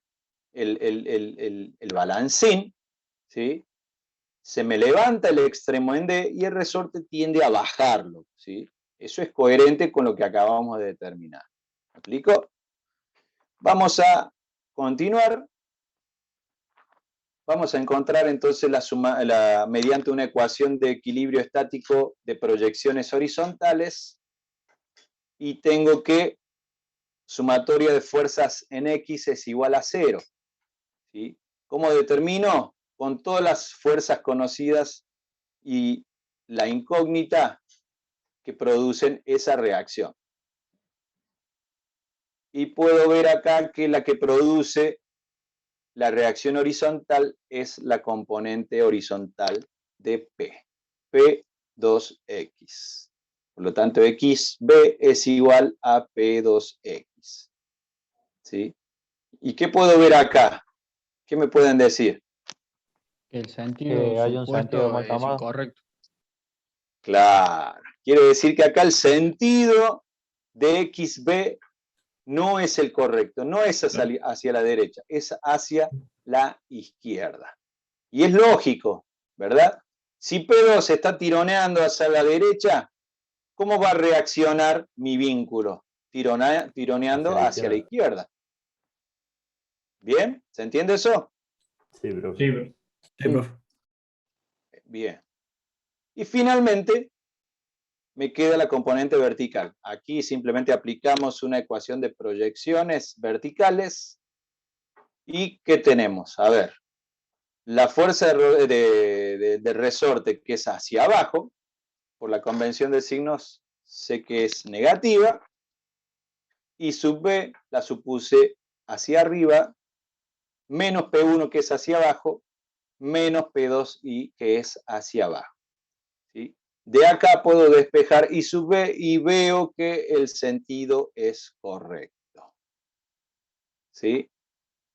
el balancín, ¿sí? Se me levanta el extremo en D y el resorte tiende a bajarlo, ¿sí? Eso es coherente con lo que acabamos de determinar. ¿Me explico? Vamos a continuar. Vamos a encontrar entonces mediante una ecuación de equilibrio estático de proyecciones horizontales, y tengo que sumatoria de fuerzas en X es igual a 0. ¿Sí? ¿Cómo determino? Con todas las fuerzas conocidas y la incógnita que producen esa reacción. Y puedo ver acá que la que produce la reacción horizontal es la componente horizontal de P, P2X. Por lo tanto, XB es igual a P2X. ¿Sí? ¿Y qué puedo ver acá? ¿Qué me pueden decir? El sentido hay un sentido mal supuesto es tomado. incorrecto. Claro. Quiere decir que acá el sentido de XB no es el correcto, no es hacia la derecha, es hacia la izquierda. Y es lógico, ¿verdad? Si P2 está tironeando hacia la derecha, ¿cómo va a reaccionar mi vínculo? Tironeando hacia la izquierda. ¿Bien? ¿Se entiende eso? Sí, bro. Sí, bro. Sí, profe. Bien. Y finalmente, me queda la componente vertical. Aquí simplemente aplicamos una ecuación de proyecciones verticales. ¿Y qué tenemos? A ver, la fuerza de resorte, que es hacia abajo, por la convención de signos sé que es negativa, y sub B la supuse hacia arriba, menos P1 que es hacia abajo, menos P2 y que es hacia abajo. ¿Sí? De acá puedo despejar I sub B y veo que el sentido es correcto. ¿Sí?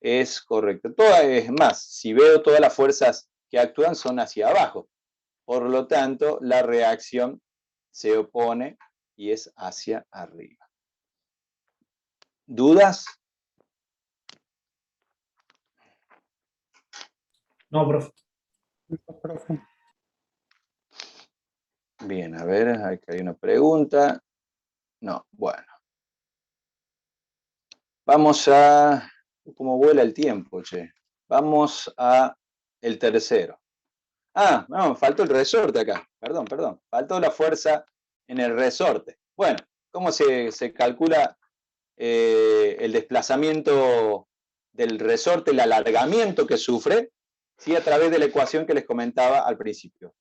Es correcto. Es más, si veo todas las fuerzas que actúan son hacia abajo. Por lo tanto, la reacción se opone y es hacia arriba. ¿Dudas? No, profe. Bien, a ver, aquí hay una pregunta. No, bueno. Vamos a... ¿Cómo vuela el tiempo, che? Vamos a el tercero. Ah, no, faltó el resorte acá. Perdón. Faltó la fuerza en el resorte. Bueno, ¿cómo se calcula el desplazamiento del resorte, el alargamiento que sufre? ¿Sí? A través de la ecuación que les comentaba al principio.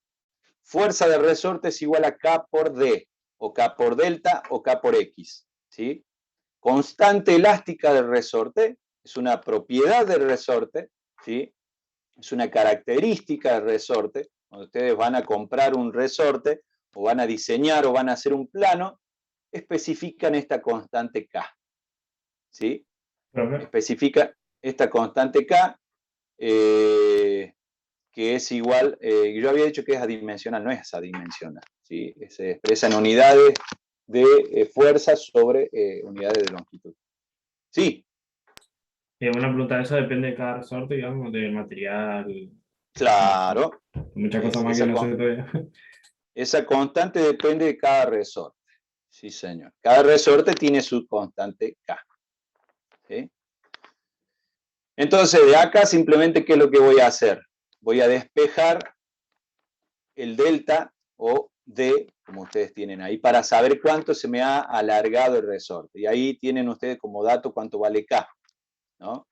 Fuerza de resorte es igual a K por D, o K por delta, o K por X. ¿Sí? Constante elástica del resorte, es una propiedad del resorte, ¿sí? Es una característica del resorte. Cuando ustedes van a comprar un resorte, o van a diseñar, o van a hacer un plano, especifican esta constante K. ¿Sí? Especifica esta constante K, que es igual, yo había dicho que es adimensional, no es adimensional, ¿sí? Se expresa en unidades de fuerza sobre unidades de longitud. Sí. Una pregunta, eso depende de cada resorte, digamos, del material. Claro. Muchas cosas más que no sé todavía. Esa constante depende de cada resorte. Sí, señor. Cada resorte tiene su constante K. ¿Sí? Entonces, de acá simplemente, ¿qué es lo que voy a hacer? Voy a despejar el delta o D, como ustedes tienen ahí, para saber cuánto se me ha alargado el resorte. Y ahí tienen ustedes como dato cuánto vale K, ¿no?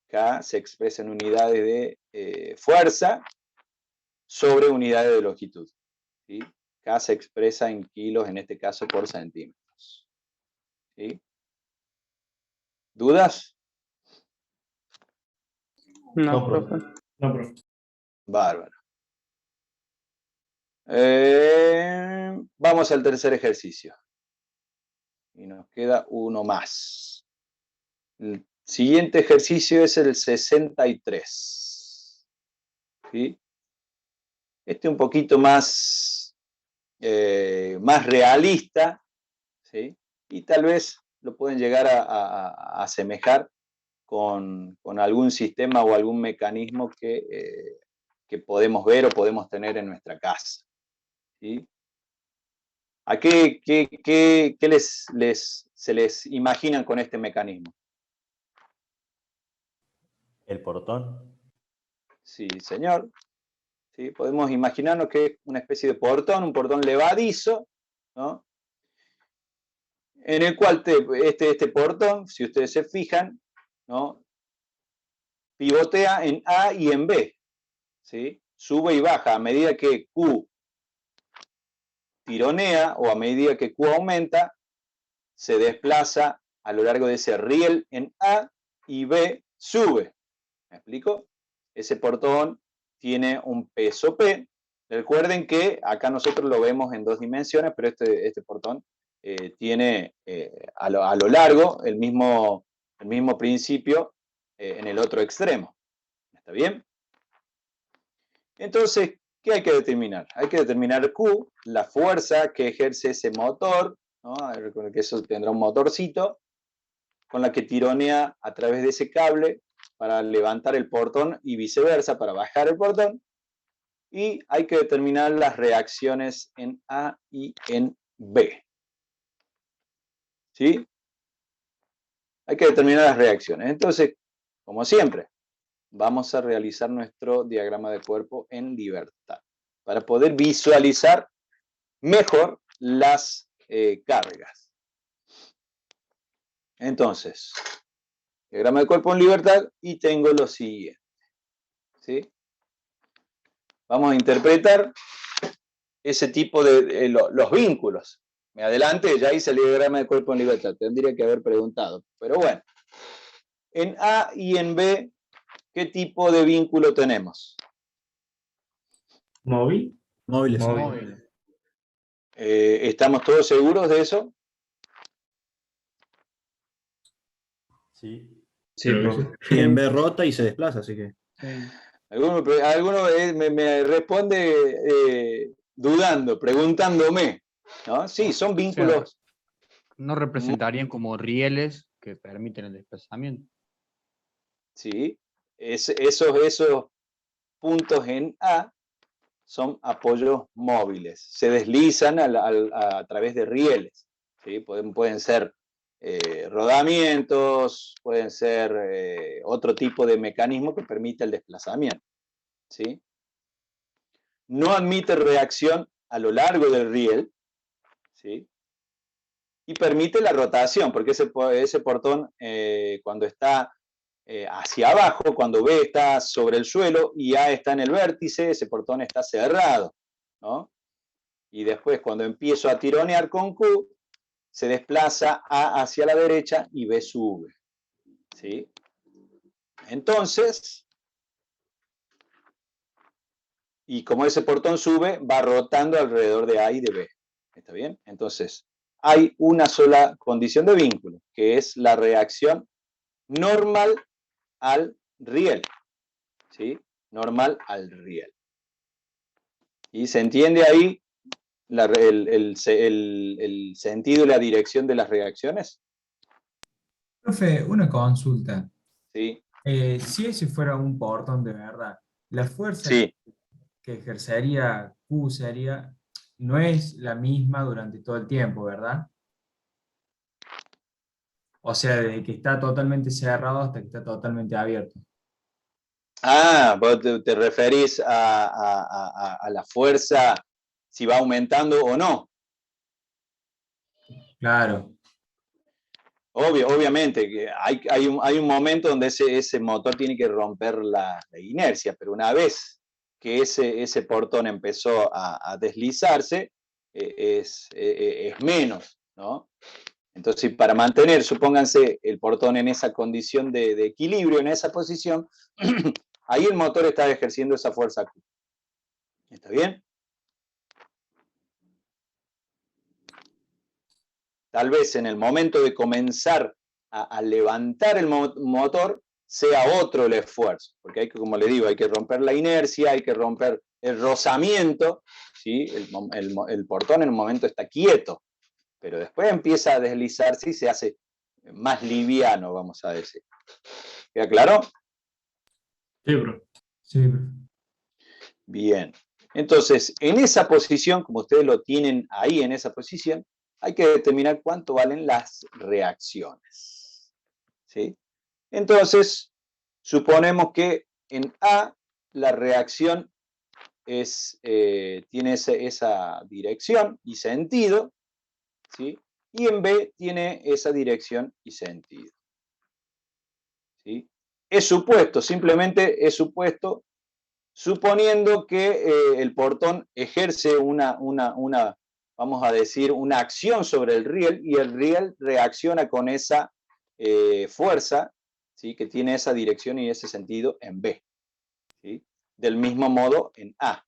K se expresa en unidades de fuerza sobre unidades de longitud, ¿sí? K se expresa en kilos, en este caso por centímetros, ¿sí? ¿Dudas? No, profe. profe. No, profe. Bárbaro. Vamos al tercer ejercicio. Y nos queda uno más. El siguiente ejercicio es el 63. ¿Sí? Este un poquito más, más realista, ¿sí? Y tal vez lo pueden llegar a asemejar con algún sistema o algún mecanismo que podemos ver o podemos tener en nuestra casa, ¿sí? ¿A qué se les imaginan con este mecanismo? El portón. Sí, señor. ¿Sí? Podemos imaginarnos que es una especie de portón, un portón levadizo, ¿no? En el cual este portón, si ustedes se fijan, ¿no? Pivotea en A y en B, ¿sí? Sube y baja a medida que Q tironea o a medida que Q aumenta, se desplaza a lo largo de ese riel en A y B sube. ¿Me explico? Ese portón tiene un peso P. Recuerden que acá nosotros lo vemos en 2 dimensiones, pero este portón tiene a lo largo el mismo principio en el otro extremo. ¿Está bien? Entonces, ¿qué hay que determinar? Hay que determinar Q, la fuerza que ejerce ese motor, ¿no? Recuerden que eso tendrá un motorcito con la que tironea a través de ese cable para levantar el portón y viceversa, para bajar el portón. Y hay que determinar las reacciones en A y en B. ¿Sí? Hay que determinar las reacciones. Entonces, como siempre, vamos a realizar nuestro diagrama de cuerpo en libertad para poder visualizar mejor las cargas. Entonces, diagrama de cuerpo en libertad y tengo lo siguiente. ¿Sí? Vamos a interpretar ese tipo de los vínculos. Me adelanté, ya hice el diagrama de cuerpo en libertad, tendría que haber preguntado. Pero bueno, en A y en B, ¿qué tipo de vínculo tenemos? ¿Móvil? Móviles. Móvil. ¿Estamos todos seguros de eso? Sí. Sí, Creo que profe. sí. Y en B rota y se desplaza, así que. Sí. Alguno me responde dudando, preguntándome, ¿no? Sí, son vínculos. No representarían como rieles que permiten el desplazamiento. Sí, esos puntos en A son apoyos móviles, se deslizan a través de rieles, ¿sí? Pueden ser rodamientos, pueden ser otro tipo de mecanismo que permite el desplazamiento, ¿sí? No admite reacción a lo largo del riel, ¿sí? Y permite la rotación, porque ese portón cuando está hacia abajo, cuando B está sobre el suelo y A está en el vértice, ese portón está cerrado, ¿no? Y después cuando empiezo a tironear con Q, se desplaza A hacia la derecha y B sube, ¿sí? Entonces, y como ese portón sube, va rotando alrededor de A y de B, ¿está bien? Entonces, hay una sola condición de vínculo, que es la reacción normal al riel, ¿sí? Normal al riel. ¿Y se entiende ahí el sentido y la dirección de las reacciones? Profe, una consulta. Sí. Si ese fuera un portón de verdad, la fuerza Sí. que ejercería Q no es la misma durante todo el tiempo, ¿verdad? O sea, desde que está totalmente cerrado hasta que está totalmente abierto. Ah, vos te referís a la fuerza, si va aumentando o no. Claro. Obviamente, que hay un momento donde ese motor tiene que romper la inercia, pero una vez que ese portón empezó a deslizarse, es menos, ¿no? Entonces, para mantener, supónganse, el portón en esa condición de equilibrio, en esa posición, ahí el motor está ejerciendo esa fuerza Q. ¿Está bien? Tal vez en el momento de comenzar a levantar el motor, sea otro el esfuerzo, porque hay que, como le digo, hay que romper la inercia, hay que romper el rozamiento, ¿sí? El portón en un momento está quieto, pero después empieza a deslizarse y se hace más liviano, vamos a decir. ¿Queda claro? Sí, bro. Sí, bro. Bien. Entonces, en esa posición, como ustedes lo tienen ahí en esa posición, hay que determinar cuánto valen las reacciones. ¿Sí? Entonces, suponemos que en A la reacción tiene esa dirección y sentido, ¿sí? Y en B tiene esa dirección y sentido. ¿Sí? Es supuesto, simplemente es supuesto, suponiendo que el portón ejerce vamos a decir, una acción sobre el riel y el riel reacciona con esa fuerza, ¿sí? Que tiene esa dirección y ese sentido en B. ¿Sí? Del mismo modo en A.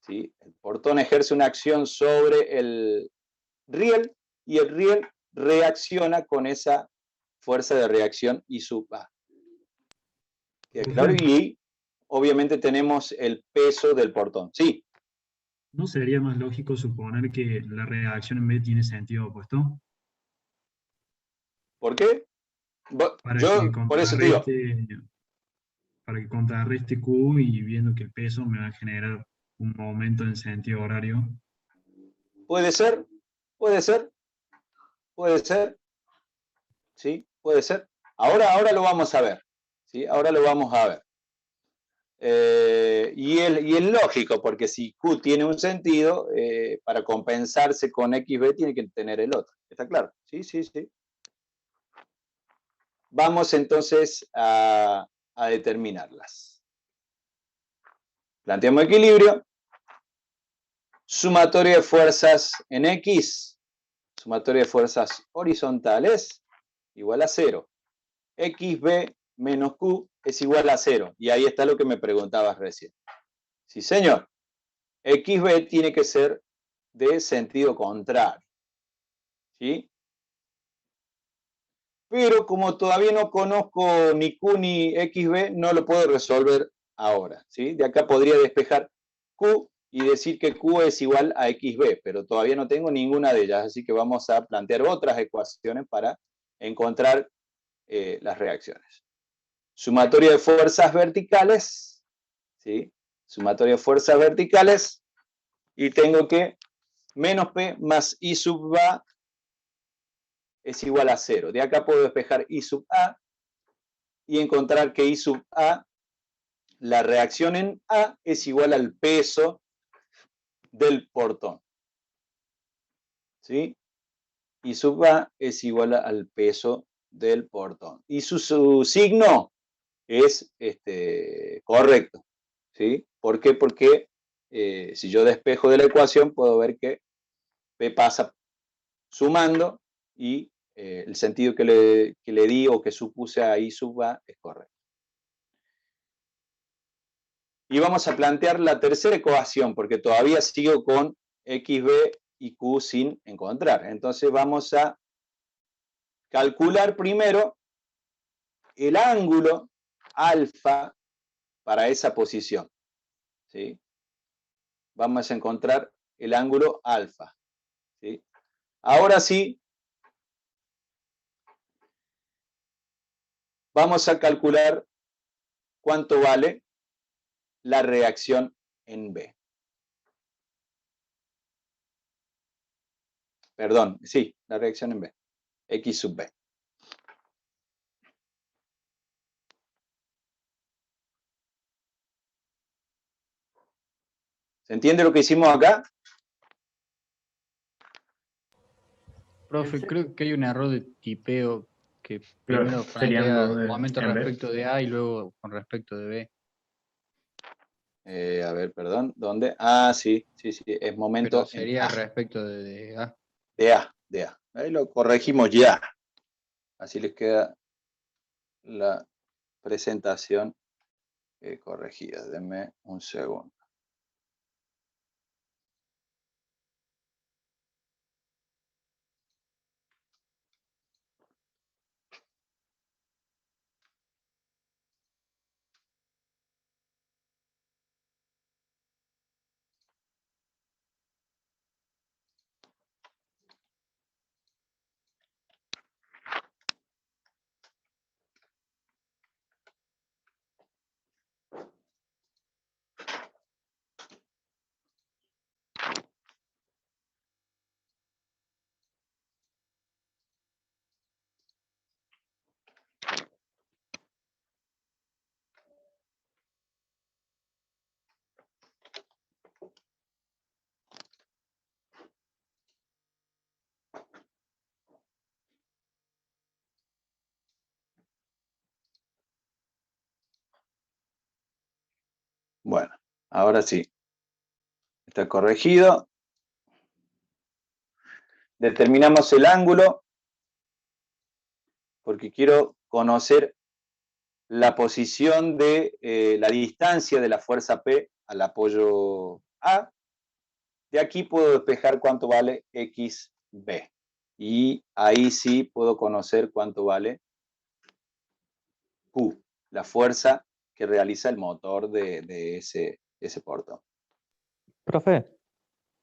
¿Sí? El portón ejerce una acción sobre el riel y el riel reacciona con esa fuerza de reacción I sub A. ¿Queda claro? Y obviamente tenemos el peso del portón. Sí. ¿No sería más lógico suponer que la reacción en B tiene sentido opuesto? ¿Por qué? Para que Yo, por eso te digo, contrarreste Q y viendo que el peso me va a generar un aumento en sentido horario. puede ser, puede ser, puede ser, sí, puede ser. Ahora lo vamos a ver, ¿sí? Ahora lo vamos a ver. Y es lógico, porque si Q tiene un sentido, para compensarse con XB tiene que tener el otro. ¿Está claro? Sí, sí, sí. Vamos entonces a determinarlas. Planteamos equilibrio. Sumatoria de fuerzas en X, sumatoria de fuerzas horizontales, igual a 0. XB menos Q es igual a 0. Y ahí está lo que me preguntabas recién. Sí, señor. XB tiene que ser de sentido contrario. ¿Sí? Pero como todavía no conozco ni Q ni XB, no lo puedo resolver ahora. ¿Sí? De acá podría despejar Q y decir que Q es igual a XB, pero todavía no tengo ninguna de ellas, así que vamos a plantear otras ecuaciones para encontrar las reacciones. Sumatoria de fuerzas verticales, ¿sí? Sumatoria de fuerzas verticales, y tengo que menos P más I sub A es igual a 0. De acá puedo despejar I sub A y encontrar que I sub A, la reacción en A es igual al peso del portón. ¿Sí? Y sub A es igual al peso del portón. Y su signo es correcto. ¿Sí? ¿Por qué? Porque si yo despejo de la ecuación, puedo ver que P pasa sumando y el sentido que le di o que supuse a I sub A es correcto. Y vamos a plantear la tercera ecuación, porque todavía sigo con XB y Q sin encontrar. Entonces vamos a calcular primero el ángulo alfa para esa posición. ¿Sí? Vamos a encontrar el ángulo alfa. ¿Sí? Ahora sí, vamos a calcular cuánto vale la reacción en B. Perdón, sí, la reacción en B. X sub B. ¿Se entiende lo que hicimos acá? Profe, creo que hay un error de tipeo que Claro, primero serían plantea dos momento en B. respecto de A y luego con respecto de B. A ver, perdón, ¿dónde? Ah, sí, es Pero momento en sería A, respecto de A. de A. Ahí lo corregimos ya. Así les queda la presentación corregida. Denme un segundo. Bueno, ahora sí. Está corregido. Determinamos el ángulo porque quiero conocer la posición de la distancia de la fuerza P al apoyo A. De aquí puedo despejar cuánto vale XB. Y ahí sí puedo conocer cuánto vale Q, la fuerza que realiza el motor de ese portón. Profe,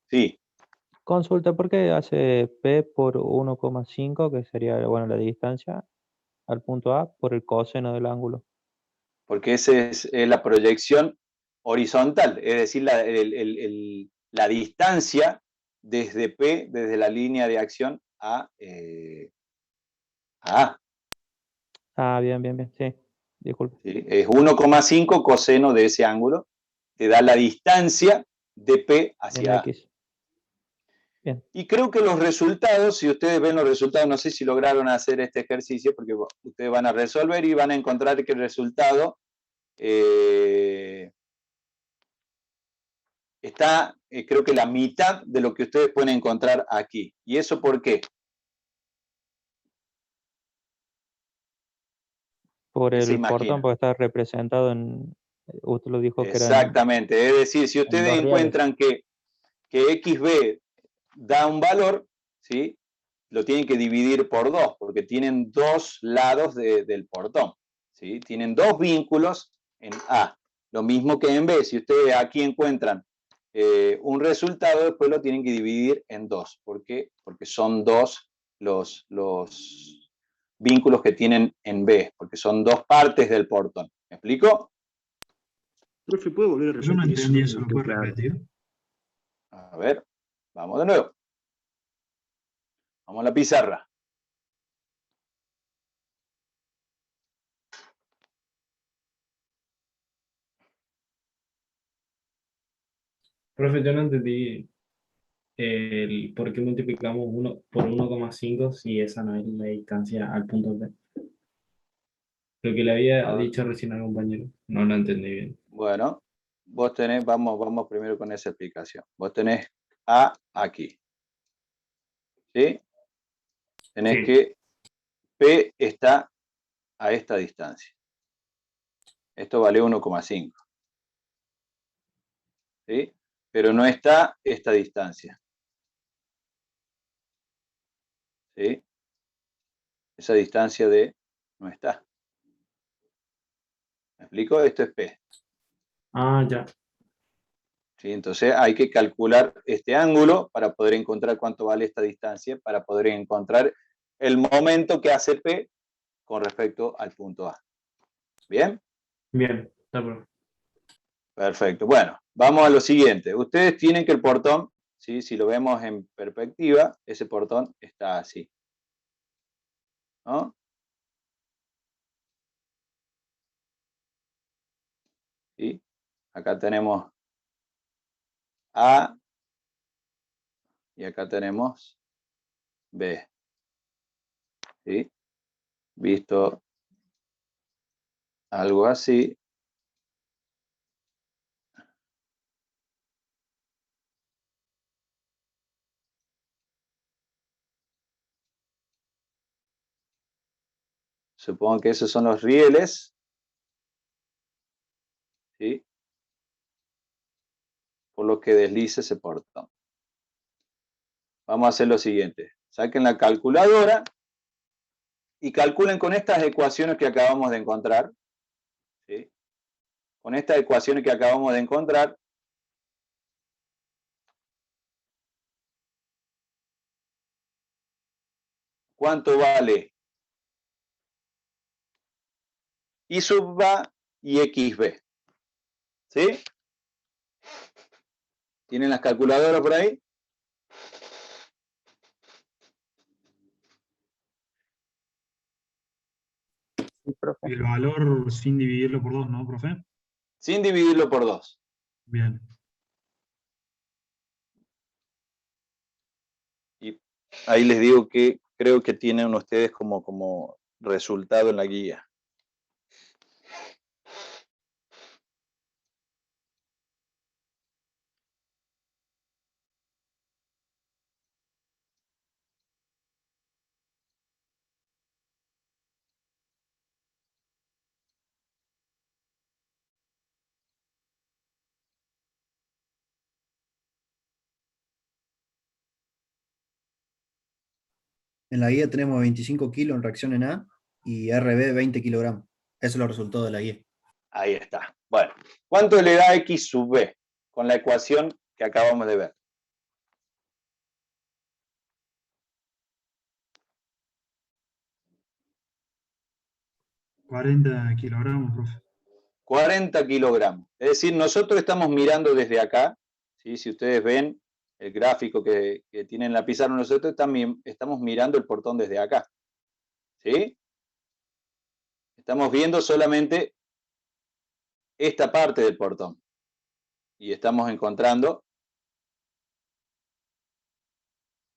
Sí, consulta, ¿por qué hace P por 1,5, que sería, bueno, la distancia al punto A, por el coseno del ángulo? porque esa es la proyección horizontal, es decir, la distancia desde P, desde la línea de acción a A. Ah, bien, bien, bien, sí, disculpe. ¿Sí? Es 1,5 coseno de ese ángulo, te da la distancia de P En hacia A. X. Bien. Y creo que los resultados, si ustedes ven los resultados, no sé si lograron hacer este ejercicio, porque ustedes van a resolver y van a encontrar que el resultado está, creo que la mitad de lo que ustedes pueden encontrar aquí. ¿Y eso por qué? Por ¿Qué se el portón, imagina? porque está representado en, usted lo dijo que era Exactamente, es decir, si en ustedes dos reales. encuentran que XB da un valor, ¿sí? Lo tienen que dividir por 2, porque tienen dos lados del portón, ¿sí? Tienen dos vínculos en A. Lo mismo que en B, si ustedes aquí encuentran un resultado, después lo tienen que dividir en 2. ¿Por qué? Porque son dos los vínculos que tienen en B, porque son dos partes del portón. ¿Me explico? Profe, ¿puede volver a Yo no repetir eso? entendí No me eso, ¿lo quedó puedes claro. repetir? A ver, vamos de nuevo. Vamos a la pizarra. Profe, yo no entendí el por qué multiplicamos 1 por 1,5 si esa no es la distancia al punto B. Lo que le había Ah, dicho recién al compañero, no lo entendí bien. bueno, vos tenés, vamos primero con esa explicación. Vos tenés A aquí, ¿sí? Tenés Sí, que P está a esta distancia. Esto vale 1,5, ¿sí? Pero no está esta distancia, ¿sí? Esa distancia de no está. ¿Me explico? Esto es P, ah, ya. ¿sí? Entonces hay que calcular este ángulo para poder encontrar cuánto vale esta distancia, para poder encontrar el momento que hace P con respecto al punto A. ¿Bien? Bien, está bien. Perfecto. Bueno, vamos a lo siguiente. Ustedes tienen que el portón, ¿sí? Si lo vemos en perspectiva, ese portón está así, ¿no? ¿Sí? Acá tenemos A y acá tenemos B. ¿Sí? Visto algo así. Supongo que esos son los rieles. ¿Sí? Por lo que deslice ese portón. Vamos a hacer lo siguiente. Saquen la calculadora y calculen con estas ecuaciones que acabamos de encontrar. ¿Sí? Con estas ecuaciones que acabamos de encontrar, ¿cuánto vale I sub A y XB? ¿Sí? ¿Tienen las calculadoras por ahí? Sí, profe. El valor sin dividirlo por 2, ¿no, profe? Sin dividirlo por 2. Bien. Y ahí les digo que creo que tienen ustedes como resultado en la guía. En la guía tenemos 25 kilos en reacción en A y RB 20 kilogramos. Eso es los resultados de la guía. Ahí está. Bueno, ¿cuánto le da X sub B? Con la ecuación que acabamos de ver. $40 kilogramos, profe. 40 kilogramos. Es decir, nosotros estamos mirando desde acá, ¿sí? Si ustedes ven el gráfico que tienen en la pizarra, nosotros también estamos mirando el portón desde acá. ¿Sí? Estamos viendo solamente esta parte del portón. Y estamos encontrando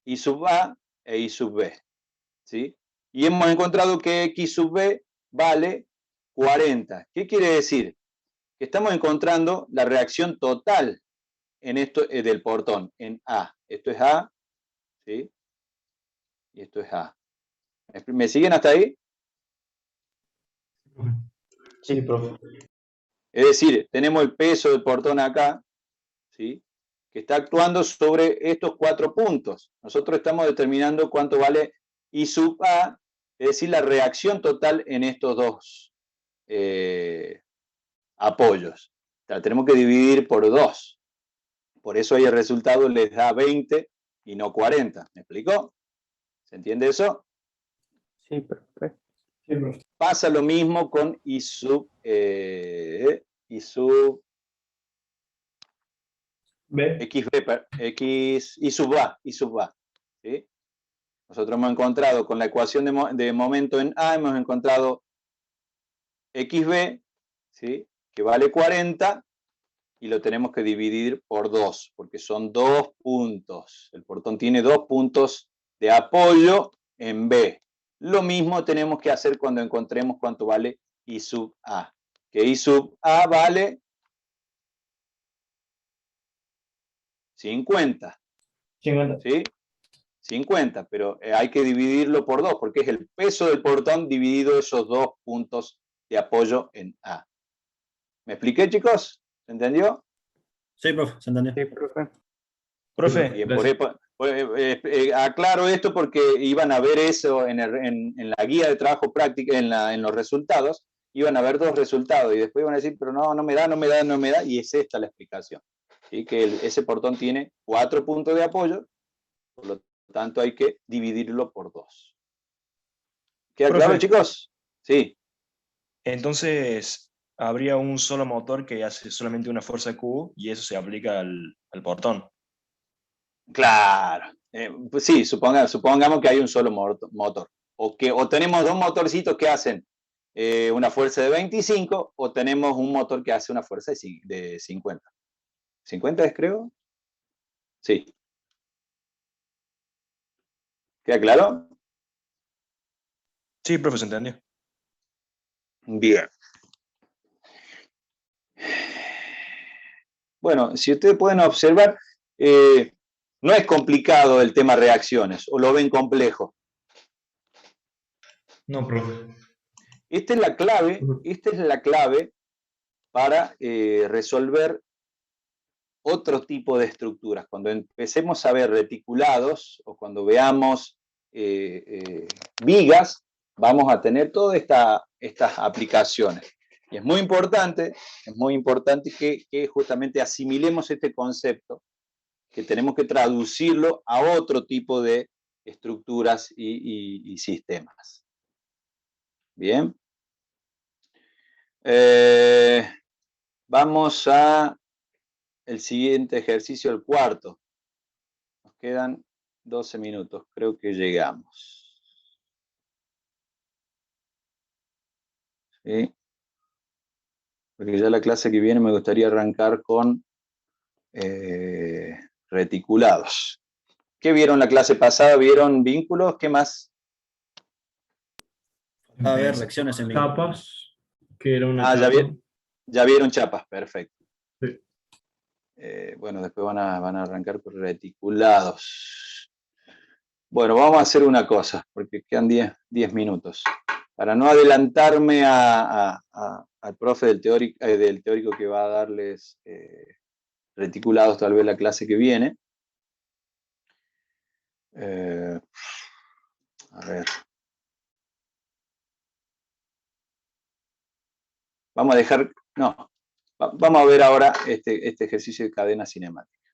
I sub A e I sub B. ¿Sí? Y hemos encontrado que X sub B vale 40. ¿Qué quiere decir? Que estamos encontrando la reacción total en esto del portón, en A. Esto es A, ¿sí? Y esto es A. ¿Me siguen hasta ahí? Sí, profe. Es decir, tenemos el peso del portón acá, ¿sí? Que está actuando sobre estos 4 puntos. Nosotros estamos determinando cuánto vale I sub A, es decir, la reacción total en estos dos apoyos. La tenemos que dividir por 2. Por eso ahí el resultado les da 20 y no 40. ¿Me explicó? ¿Se entiende eso? Sí, profe. Sí, profe. Pasa lo mismo con I sub B. I sub A. ¿Sí? Nosotros hemos encontrado con la ecuación de momento en A, hemos encontrado XB, ¿sí? Que vale 40, y lo tenemos que dividir por 2, porque son 2 puntos. El portón tiene 2 puntos de apoyo en B. Lo mismo tenemos que hacer cuando encontremos cuánto vale I sub A. Que I sub A vale 50. 50. ¿Sí? 50, pero hay que dividirlo por 2, porque es el peso del portón dividido esos 2 puntos de apoyo en A. ¿Me expliqué, chicos? ¿Se entendió? Sí, profe, se entendió. Sí, profe. Profe, Bien, aclaro esto porque iban a ver eso en la guía de trabajo práctico, en los resultados, iban a ver 2 resultados y después iban a decir, pero no me da, y es esta la explicación. ¿Sí? Que ese portón tiene 4 puntos de apoyo, por lo tanto hay que dividirlo por 2. ¿Queda Profe. claro, chicos? Sí. entonces habría un solo motor que hace solamente una fuerza Q y eso se aplica al portón. Claro. Pues sí, supongamos que hay un solo motor. O tenemos 2 motorcitos que hacen una fuerza de 25, o tenemos un motor que hace una fuerza de 50. 50 es, creo. Sí. ¿Queda claro? Sí, profe, se entendió. Bien. Bueno, si ustedes pueden observar, no es complicado el tema reacciones, o lo ven complejo. No, profe. Esta es la clave para resolver otro tipo de estructuras. Cuando empecemos a ver reticulados o cuando veamos vigas, vamos a tener todas estas aplicaciones. Y es muy importante que justamente asimilemos este concepto, que tenemos que traducirlo a otro tipo de estructuras y sistemas. Bien. Vamos a el siguiente ejercicio, el cuarto. Nos quedan 12 minutos, creo que llegamos. ¿Sí? Porque ya la clase que viene me gustaría arrancar con reticulados. ¿Qué vieron la clase pasada? ¿Vieron vínculos? ¿Qué más? A ver, reacciones en vínculos. Chapas, que era una Ah, chapa. ya vieron chapas, perfecto. Sí. Bueno, después van a arrancar con reticulados. Bueno, vamos a hacer una cosa, porque quedan 10 minutos. Para no adelantarme al profe del teórico que va a darles reticulados tal vez la clase que viene. A ver. Vamos a dejar, no, vamos a ver ahora este ejercicio de cadena cinemática.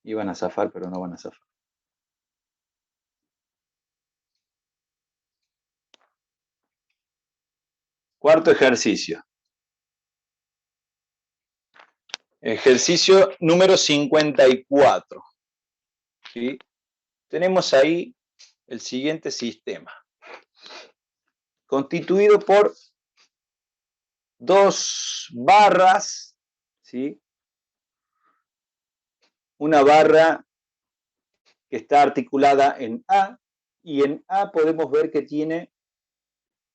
Iban a zafar, pero no van a zafar. Cuarto ejercicio. Ejercicio número 54. ¿Sí? Tenemos ahí el siguiente sistema, constituido por dos barras, ¿sí? Una barra que está articulada en A, y en A podemos ver que tiene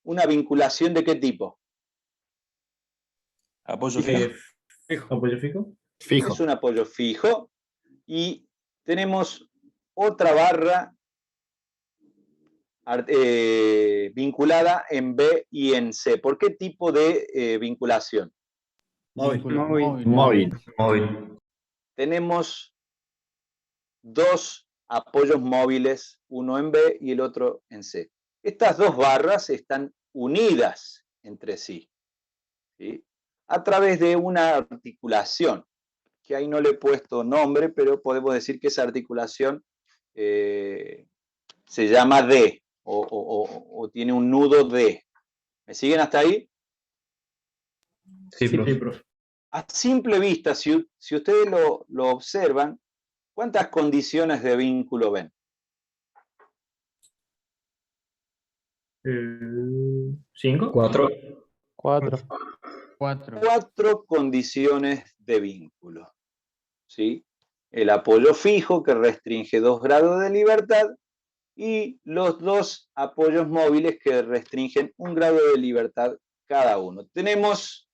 una vinculación ¿de qué tipo? Apoyo fijo. ¿Apoyo fijo? Fijo. Es un apoyo fijo. Y tenemos otra barra vinculada en B y en C. ¿Por qué tipo de vinculación? Móvil. Tenemos dos apoyos móviles, uno en B y el otro en C. Estas dos barras están unidas entre sí, ¿sí? A través de una articulación, que ahí no le he puesto nombre, pero podemos decir que esa articulación se llama D, o tiene un nudo D. ¿Me siguen hasta ahí? Sí, profe. A simple vista, si ustedes lo observan, ¿cuántas condiciones de vínculo ven? 5. 4. 4. 4 condiciones de vínculo, ¿sí? El apoyo fijo que restringe 2 grados de libertad y los dos apoyos móviles que restringen 1 grado de libertad cada uno. Tenemos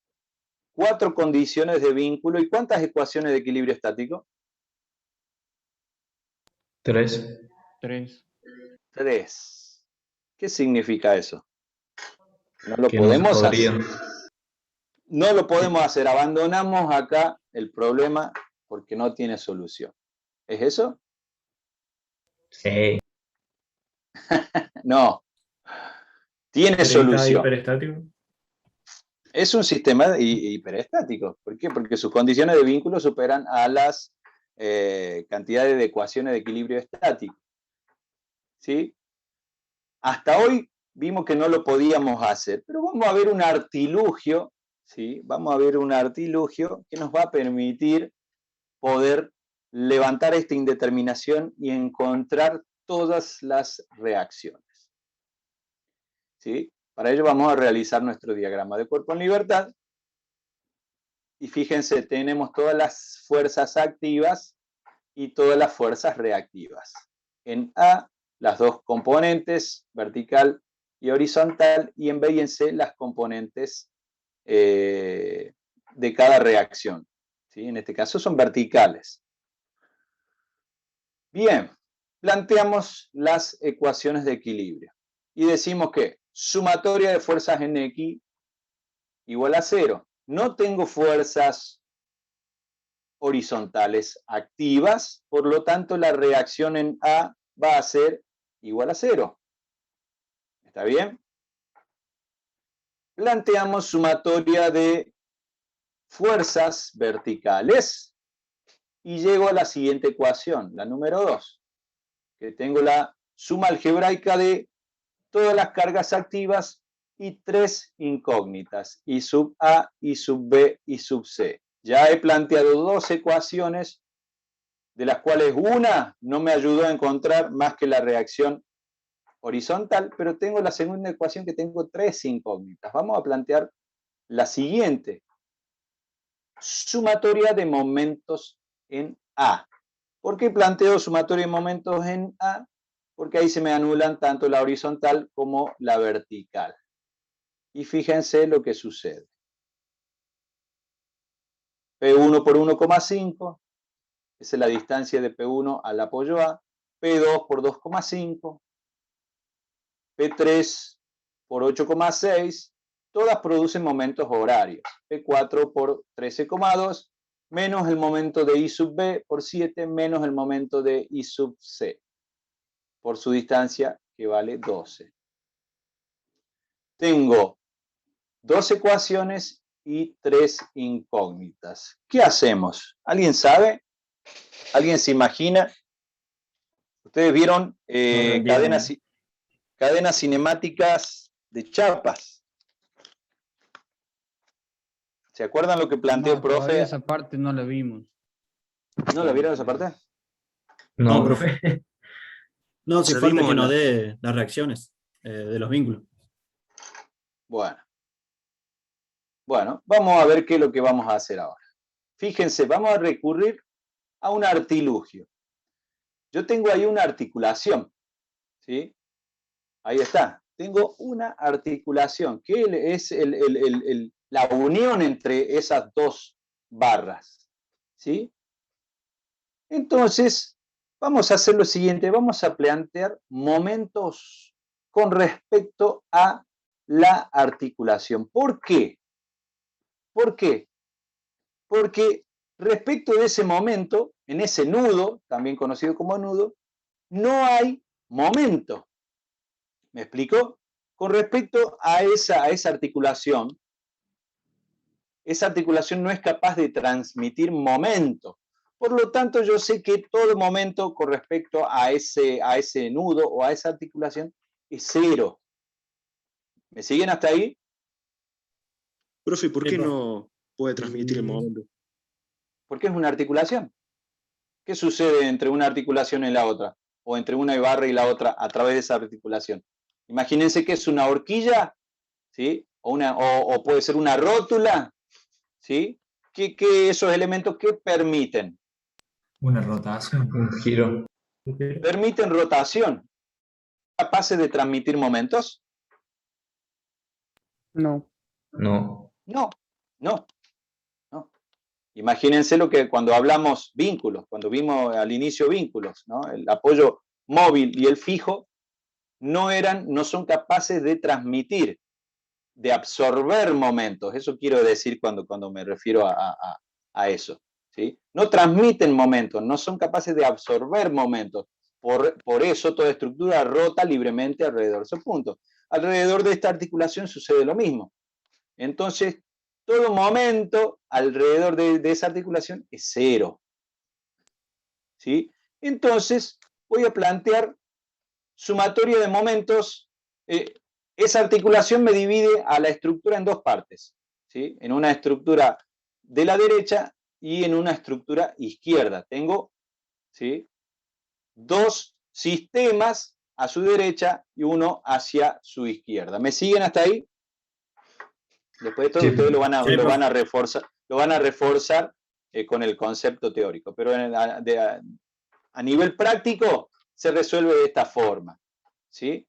4 condiciones de vínculo. ¿Y cuántas ecuaciones de equilibrio estático? 3. 3. ¿Qué significa eso? No lo Que no se podemos podría. hacer. No lo podemos hacer. Abandonamos acá el problema porque no tiene solución. ¿Es eso? Sí. No. Tiene solución. Hiperestático. Es un sistema hiperestático. ¿Por qué? Porque sus condiciones de vínculo superan a las cantidades de ecuaciones de equilibrio estático. ¿Sí? Hasta hoy vimos que no lo podíamos hacer, pero vamos a ver un artilugio, ¿sí? Vamos a ver un artilugio que nos va a permitir poder levantar esta indeterminación y encontrar todas las reacciones. ¿Sí? Para ello vamos a realizar nuestro diagrama de cuerpo en libertad. Y fíjense, tenemos todas las fuerzas activas y todas las fuerzas reactivas. En A, las dos componentes, vertical y horizontal, y en B y en C, las componentes de cada reacción. ¿Sí? En este caso son verticales. Bien, planteamos las ecuaciones de equilibrio. Y decimos que sumatoria de fuerzas en X igual a 0. No tengo fuerzas horizontales activas, por lo tanto la reacción en A va a ser igual a 0. ¿Está bien? Planteamos sumatoria de fuerzas verticales y llego a la siguiente ecuación, la número 2, que tengo la suma algebraica de todas las cargas activas y 3 incógnitas, I sub A, I sub B, I sub C. Ya he planteado 2 ecuaciones, de las cuales una no me ayudó a encontrar más que la reacción horizontal, pero tengo la segunda ecuación que tengo 3 incógnitas. Vamos a plantear la siguiente. Sumatoria de momentos en A. ¿Por qué planteo sumatoria de momentos en A? Porque ahí se me anulan tanto la horizontal como la vertical. Y fíjense lo que sucede. P1 por 1,5, esa es la distancia de P1 al apoyo A. P2 por 2,5. P3 por 8,6. Todas producen momentos horarios. P4 por 13,2, menos el momento de I sub B por 7, menos el momento de I sub C, por su distancia, que vale 12. Tengo 2 ecuaciones y 3 incógnitas. ¿Qué hacemos? ¿Alguien sabe? ¿Alguien se imagina? Ustedes vieron cadenas cinemáticas de chapas. ¿Se acuerdan lo que planteó el profe? Esa parte no la vimos. ¿No la vieron esa parte? No, profe. No, si falta Seguimos que nos la- dé las reacciones de los vínculos. Bueno, vamos a ver qué es lo que vamos a hacer ahora. Fíjense, vamos a recurrir a un artilugio. Yo tengo ahí una articulación, ¿sí? Ahí está. Tengo una articulación, que es la unión entre esas dos barras, ¿sí? Entonces, vamos a hacer lo siguiente, vamos a plantear momentos con respecto a la articulación. ¿Por qué? ¿Por qué? Porque respecto de ese momento, en ese nudo, también conocido como nudo, no hay momento. ¿Me explico? Con respecto a esa articulación no es capaz de transmitir momento. Por lo tanto, yo sé que todo momento con respecto a ese nudo o a esa articulación es 0. ¿Me siguen hasta ahí? Profe, ¿por qué no puede transmitir el momento? Porque es una articulación. ¿Qué sucede entre una articulación y la otra? O entre una barra y la otra a través de esa articulación. Imagínense que es una horquilla, ¿sí? O puede ser una rótula, ¿sí? Que esos elementos que permiten. Una rotación. Un giro. Permiten rotación. ¿Capaces de transmitir momentos? No. No. No. Imagínense lo que cuando hablamos vínculos, cuando vimos al inicio vínculos, ¿no? El apoyo móvil y el fijo no son capaces de transmitir, de absorber momentos. Eso quiero decir cuando me refiero a eso, ¿sí? No transmiten momentos, no son capaces de absorber momentos. Por eso toda estructura rota libremente alrededor de esos puntos. Alrededor de esta articulación sucede lo mismo. Entonces, todo momento alrededor de esa articulación es 0. ¿Sí? Entonces, voy a plantear sumatoria de momentos. Esa articulación me divide a la estructura en 2 partes, ¿sí? En una estructura de la derecha y en una estructura izquierda. Tengo, ¿sí?, 2 sistemas a su derecha y uno hacia su izquierda. ¿Me siguen hasta ahí? Después de todo, ustedes lo van a lo van a reforzar con el concepto teórico. Pero a nivel práctico se resuelve de esta forma, ¿sí?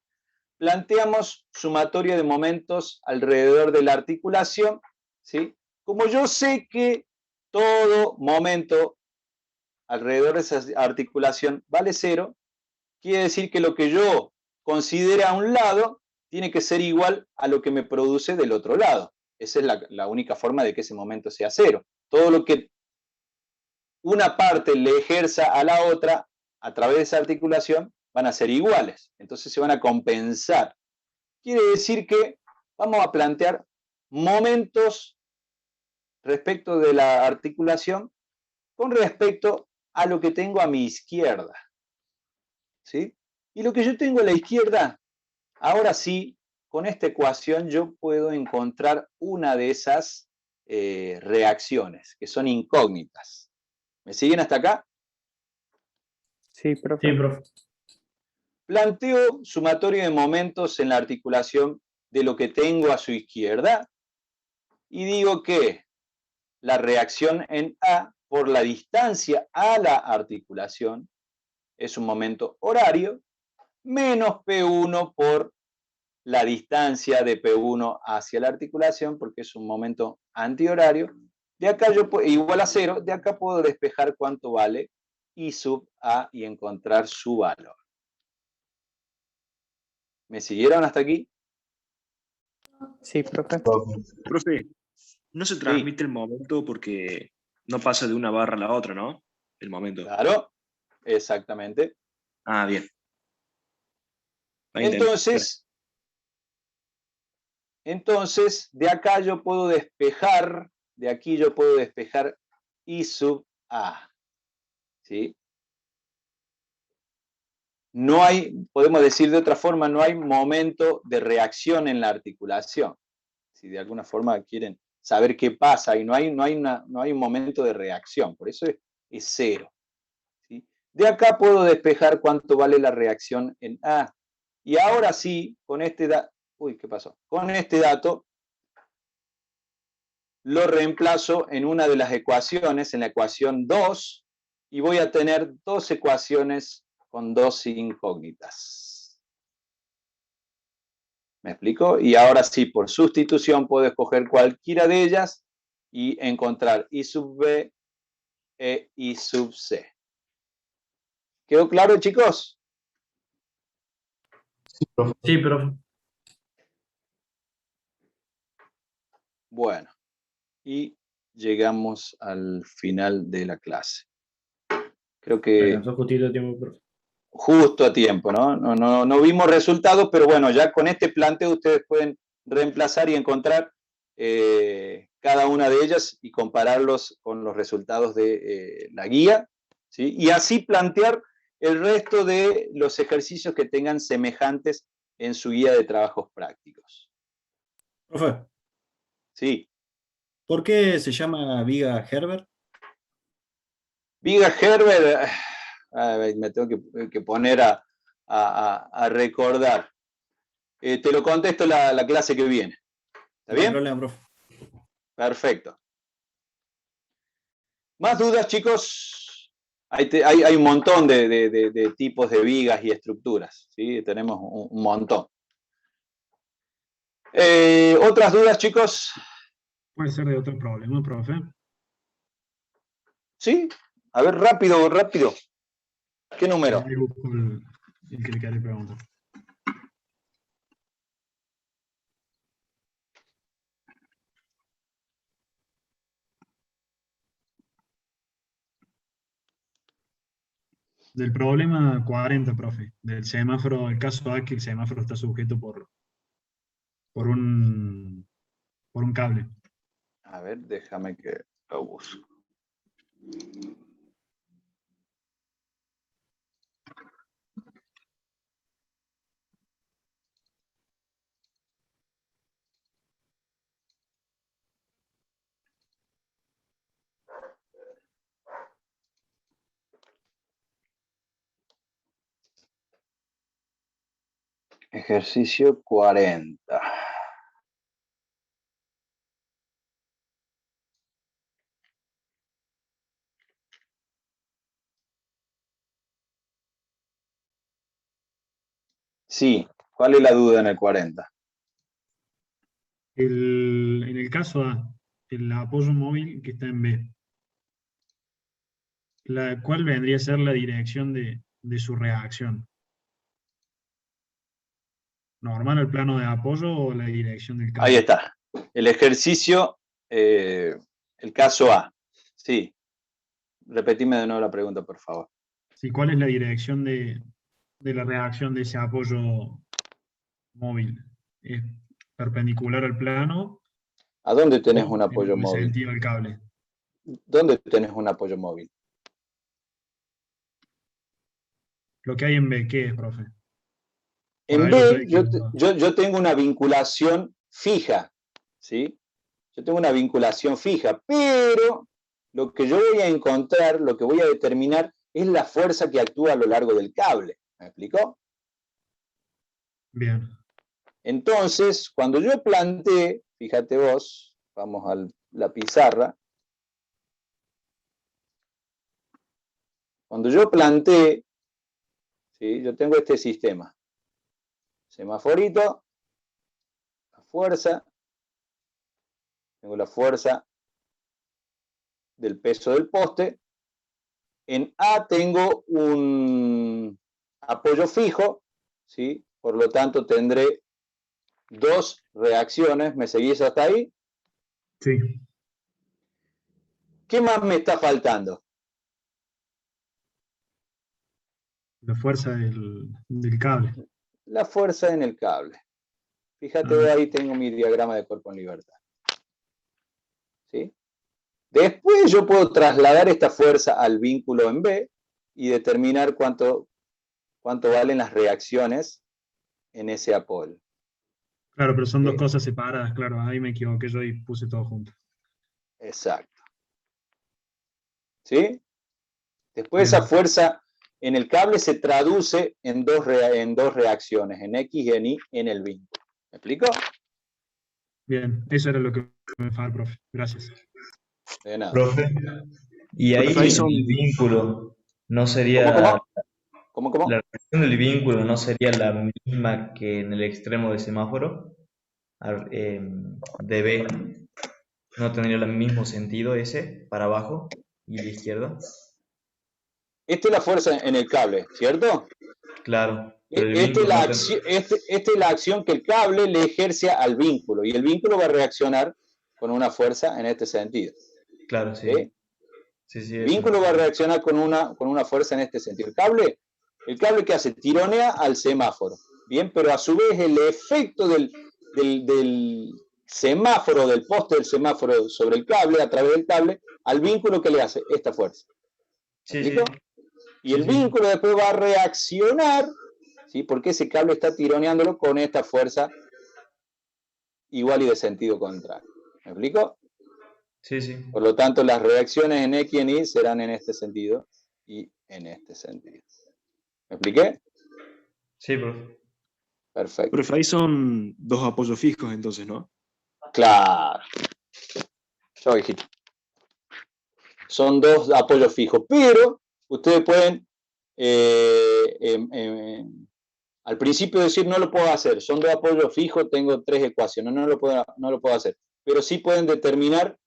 Planteamos sumatoria de momentos alrededor de la articulación, ¿sí? Como yo sé que todo momento alrededor de esa articulación vale 0, quiere decir que lo que yo considere a un lado tiene que ser igual a lo que me produce del otro lado. Esa es la única forma de que ese momento sea 0. Todo lo que una parte le ejerza a la otra a través de esa articulación van a ser iguales. Entonces se van a compensar. Quiere decir que vamos a plantear momentos respecto de la articulación con respecto a lo que tengo a mi izquierda, ¿sí? Y lo que yo tengo a la izquierda, ahora sí, con esta ecuación yo puedo encontrar una de esas reacciones, que son incógnitas. ¿Me siguen hasta acá? Sí, profe. Sí, profe. Planteo sumatorio de momentos en la articulación de lo que tengo a su izquierda y digo que la reacción en A por la distancia a la articulación es un momento horario menos P1 por la distancia de P1 hacia la articulación, porque es un momento antihorario. De acá yo igual a 0, de acá puedo despejar cuánto vale I sub A y encontrar su valor. ¿Me siguieron hasta aquí? Sí, profe. Profe, no se Sí, transmite el momento porque no pasa de una barra a la otra, ¿no? El momento. claro, exactamente. Ah, bien. Ahí entendí. Gracias. Entonces, de acá yo puedo despejar, de aquí yo puedo despejar I sub A, ¿sí? No hay, podemos decir de otra forma, no hay momento de reacción en la articulación. Si de alguna forma quieren saber qué pasa, y no hay un momento de reacción, por eso es 0. ¿Sí? De acá puedo despejar cuánto vale la reacción en A. Y ahora sí, con este dato, uy, ¿qué pasó? Con este dato lo reemplazo en una de las ecuaciones, en la ecuación 2, y voy a tener dos ecuaciones con dos incógnitas. ¿Me explico? Y ahora sí, por sustitución puedo escoger cualquiera de ellas y encontrar I sub B e I sub C. ¿Quedó claro, chicos? Sí, profe. Bueno, y llegamos al final de la clase. Creo que Alcanzó justito el tiempo, profe. justo a tiempo, ¿no? No vimos resultados, pero bueno, ya con este planteo ustedes pueden reemplazar y encontrar cada una de ellas y compararlos con los resultados de la guía, ¿sí? Y así plantear el resto de los ejercicios que tengan semejantes en su guía de trabajos prácticos. Profe, Sí. ¿por qué se llama viga Herbert? Viga Herbert, me tengo que poner a recordar. Te lo contesto la clase que viene. ¿Está No hay bien? problema, profe. Perfecto. ¿Más dudas, chicos? Hay un montón de tipos de vigas y estructuras, ¿sí? Tenemos un montón. ¿Otras dudas, chicos? Puede ser de otro problema, profe. ¿Sí? A ver, rápido, rápido. ¿Qué número? Ahí busco el que le quería preguntar. Del problema 40, profe. Del semáforo, el caso A, que el semáforo está sujeto por un cable. A ver, déjame que lo busco. Ejercicio 40. Sí. ¿Cuál es la duda en el 40? En el caso A, el apoyo móvil que está en B, ¿cuál vendría a ser la dirección de su reacción? ¿Normal el plano de apoyo o la dirección del cable? Ahí está. El ejercicio, el caso A. Sí. Repetime de nuevo la pregunta, por favor. Sí, ¿cuál es la dirección de la reacción de ese apoyo móvil? ¿Es perpendicular al plano? ¿A dónde tenés o un apoyo en el móvil? sentido del cable? ¿Dónde tenés un apoyo móvil? Lo que hay en B, ¿qué es, profe? En ahí lo B, estoy yo tengo una vinculación fija, ¿sí? Yo tengo una vinculación fija, pero lo que yo voy a encontrar, lo que voy a determinar, es la fuerza que actúa a lo largo del cable. ¿Me explicó? Bien. Entonces, cuando yo planteé, fíjate vos, vamos a la pizarra, cuando yo planteé, ¿sí? Yo tengo este sistema. Semaforito, la fuerza, tengo la fuerza del peso del poste. En A tengo un apoyo fijo, ¿sí? Por lo tanto tendré dos reacciones. ¿Me seguís hasta ahí? Sí. ¿Qué más me está faltando? La fuerza del cable. La fuerza en el cable. Fíjate, ahí tengo mi diagrama de cuerpo en libertad. ¿Sí? Después yo puedo trasladar esta fuerza al vínculo en B y determinar cuánto valen las reacciones en ese apoyo. Claro, pero son dos cosas separadas, claro, ahí me equivoqué yo y puse todo junto. Exacto. ¿Sí? Después esa fuerza en el cable se traduce en dos reacciones, en X y en Y, en el vínculo. ¿Me explico? Bien, eso era lo que me faltaba, profe. Gracias. De nada. Profe, y ahí el vínculo no sería... ¿Cómo? ¿La reacción del vínculo no sería la misma que en el extremo del semáforo? De B, ¿no tendría el mismo sentido ese, para abajo y la izquierda? Esta es la fuerza en el cable, ¿cierto? Claro. Esta es la acción que el cable le ejerce al vínculo, y el vínculo va a reaccionar con una fuerza en este sentido. Claro, sí. El vínculo va a reaccionar con una fuerza en este sentido. El cable que hace, tironea al semáforo, bien, pero a su vez el efecto del semáforo, del poste del semáforo sobre el cable, a través del cable, al vínculo que le hace esta fuerza. Y el vínculo después va a reaccionar, ¿sí? Porque ese cable está tironeándolo con esta fuerza igual y de sentido contrario. ¿Me explico? Sí, sí. Por lo tanto, las reacciones en X y en Y serán en este sentido y en este sentido. ¿Me expliqué? Sí, profe. Perfecto. Profe, ahí son dos apoyos fijos entonces, ¿no? Claro. Yo dijiste. Son dos apoyos fijos, pero ustedes pueden al principio decir no lo puedo hacer, son dos apoyos fijos, tengo tres ecuaciones, no lo puedo hacer, pero sí pueden determinar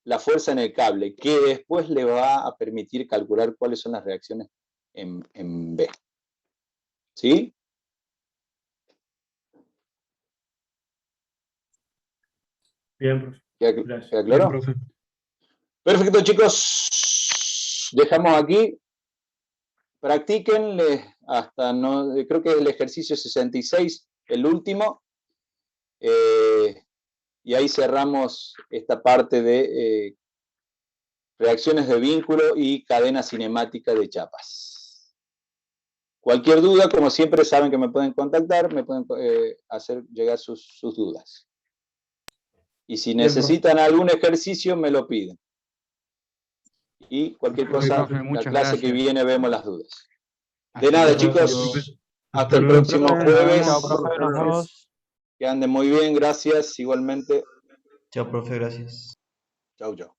la fuerza en el cable, que después le va a permitir calcular cuáles son las reacciones en B. ¿Sí? Bien, profe. ¿Queda claro? Bien, profe. Perfecto, chicos. Dejamos aquí. Practiquen hasta, no, creo que es el ejercicio 66, el último. Y ahí cerramos esta parte de reacciones de vínculo y cadena cinemática de chapas. Cualquier duda, como siempre, saben que me pueden contactar, me pueden hacer llegar sus dudas. Y si necesitan algún ejercicio, me lo piden. Y cualquier cosa, la clase que viene vemos las dudas. De nada, chicos. Hasta el próximo jueves. Que anden muy bien, gracias, igualmente. Chao, profe, gracias. Chau, chau.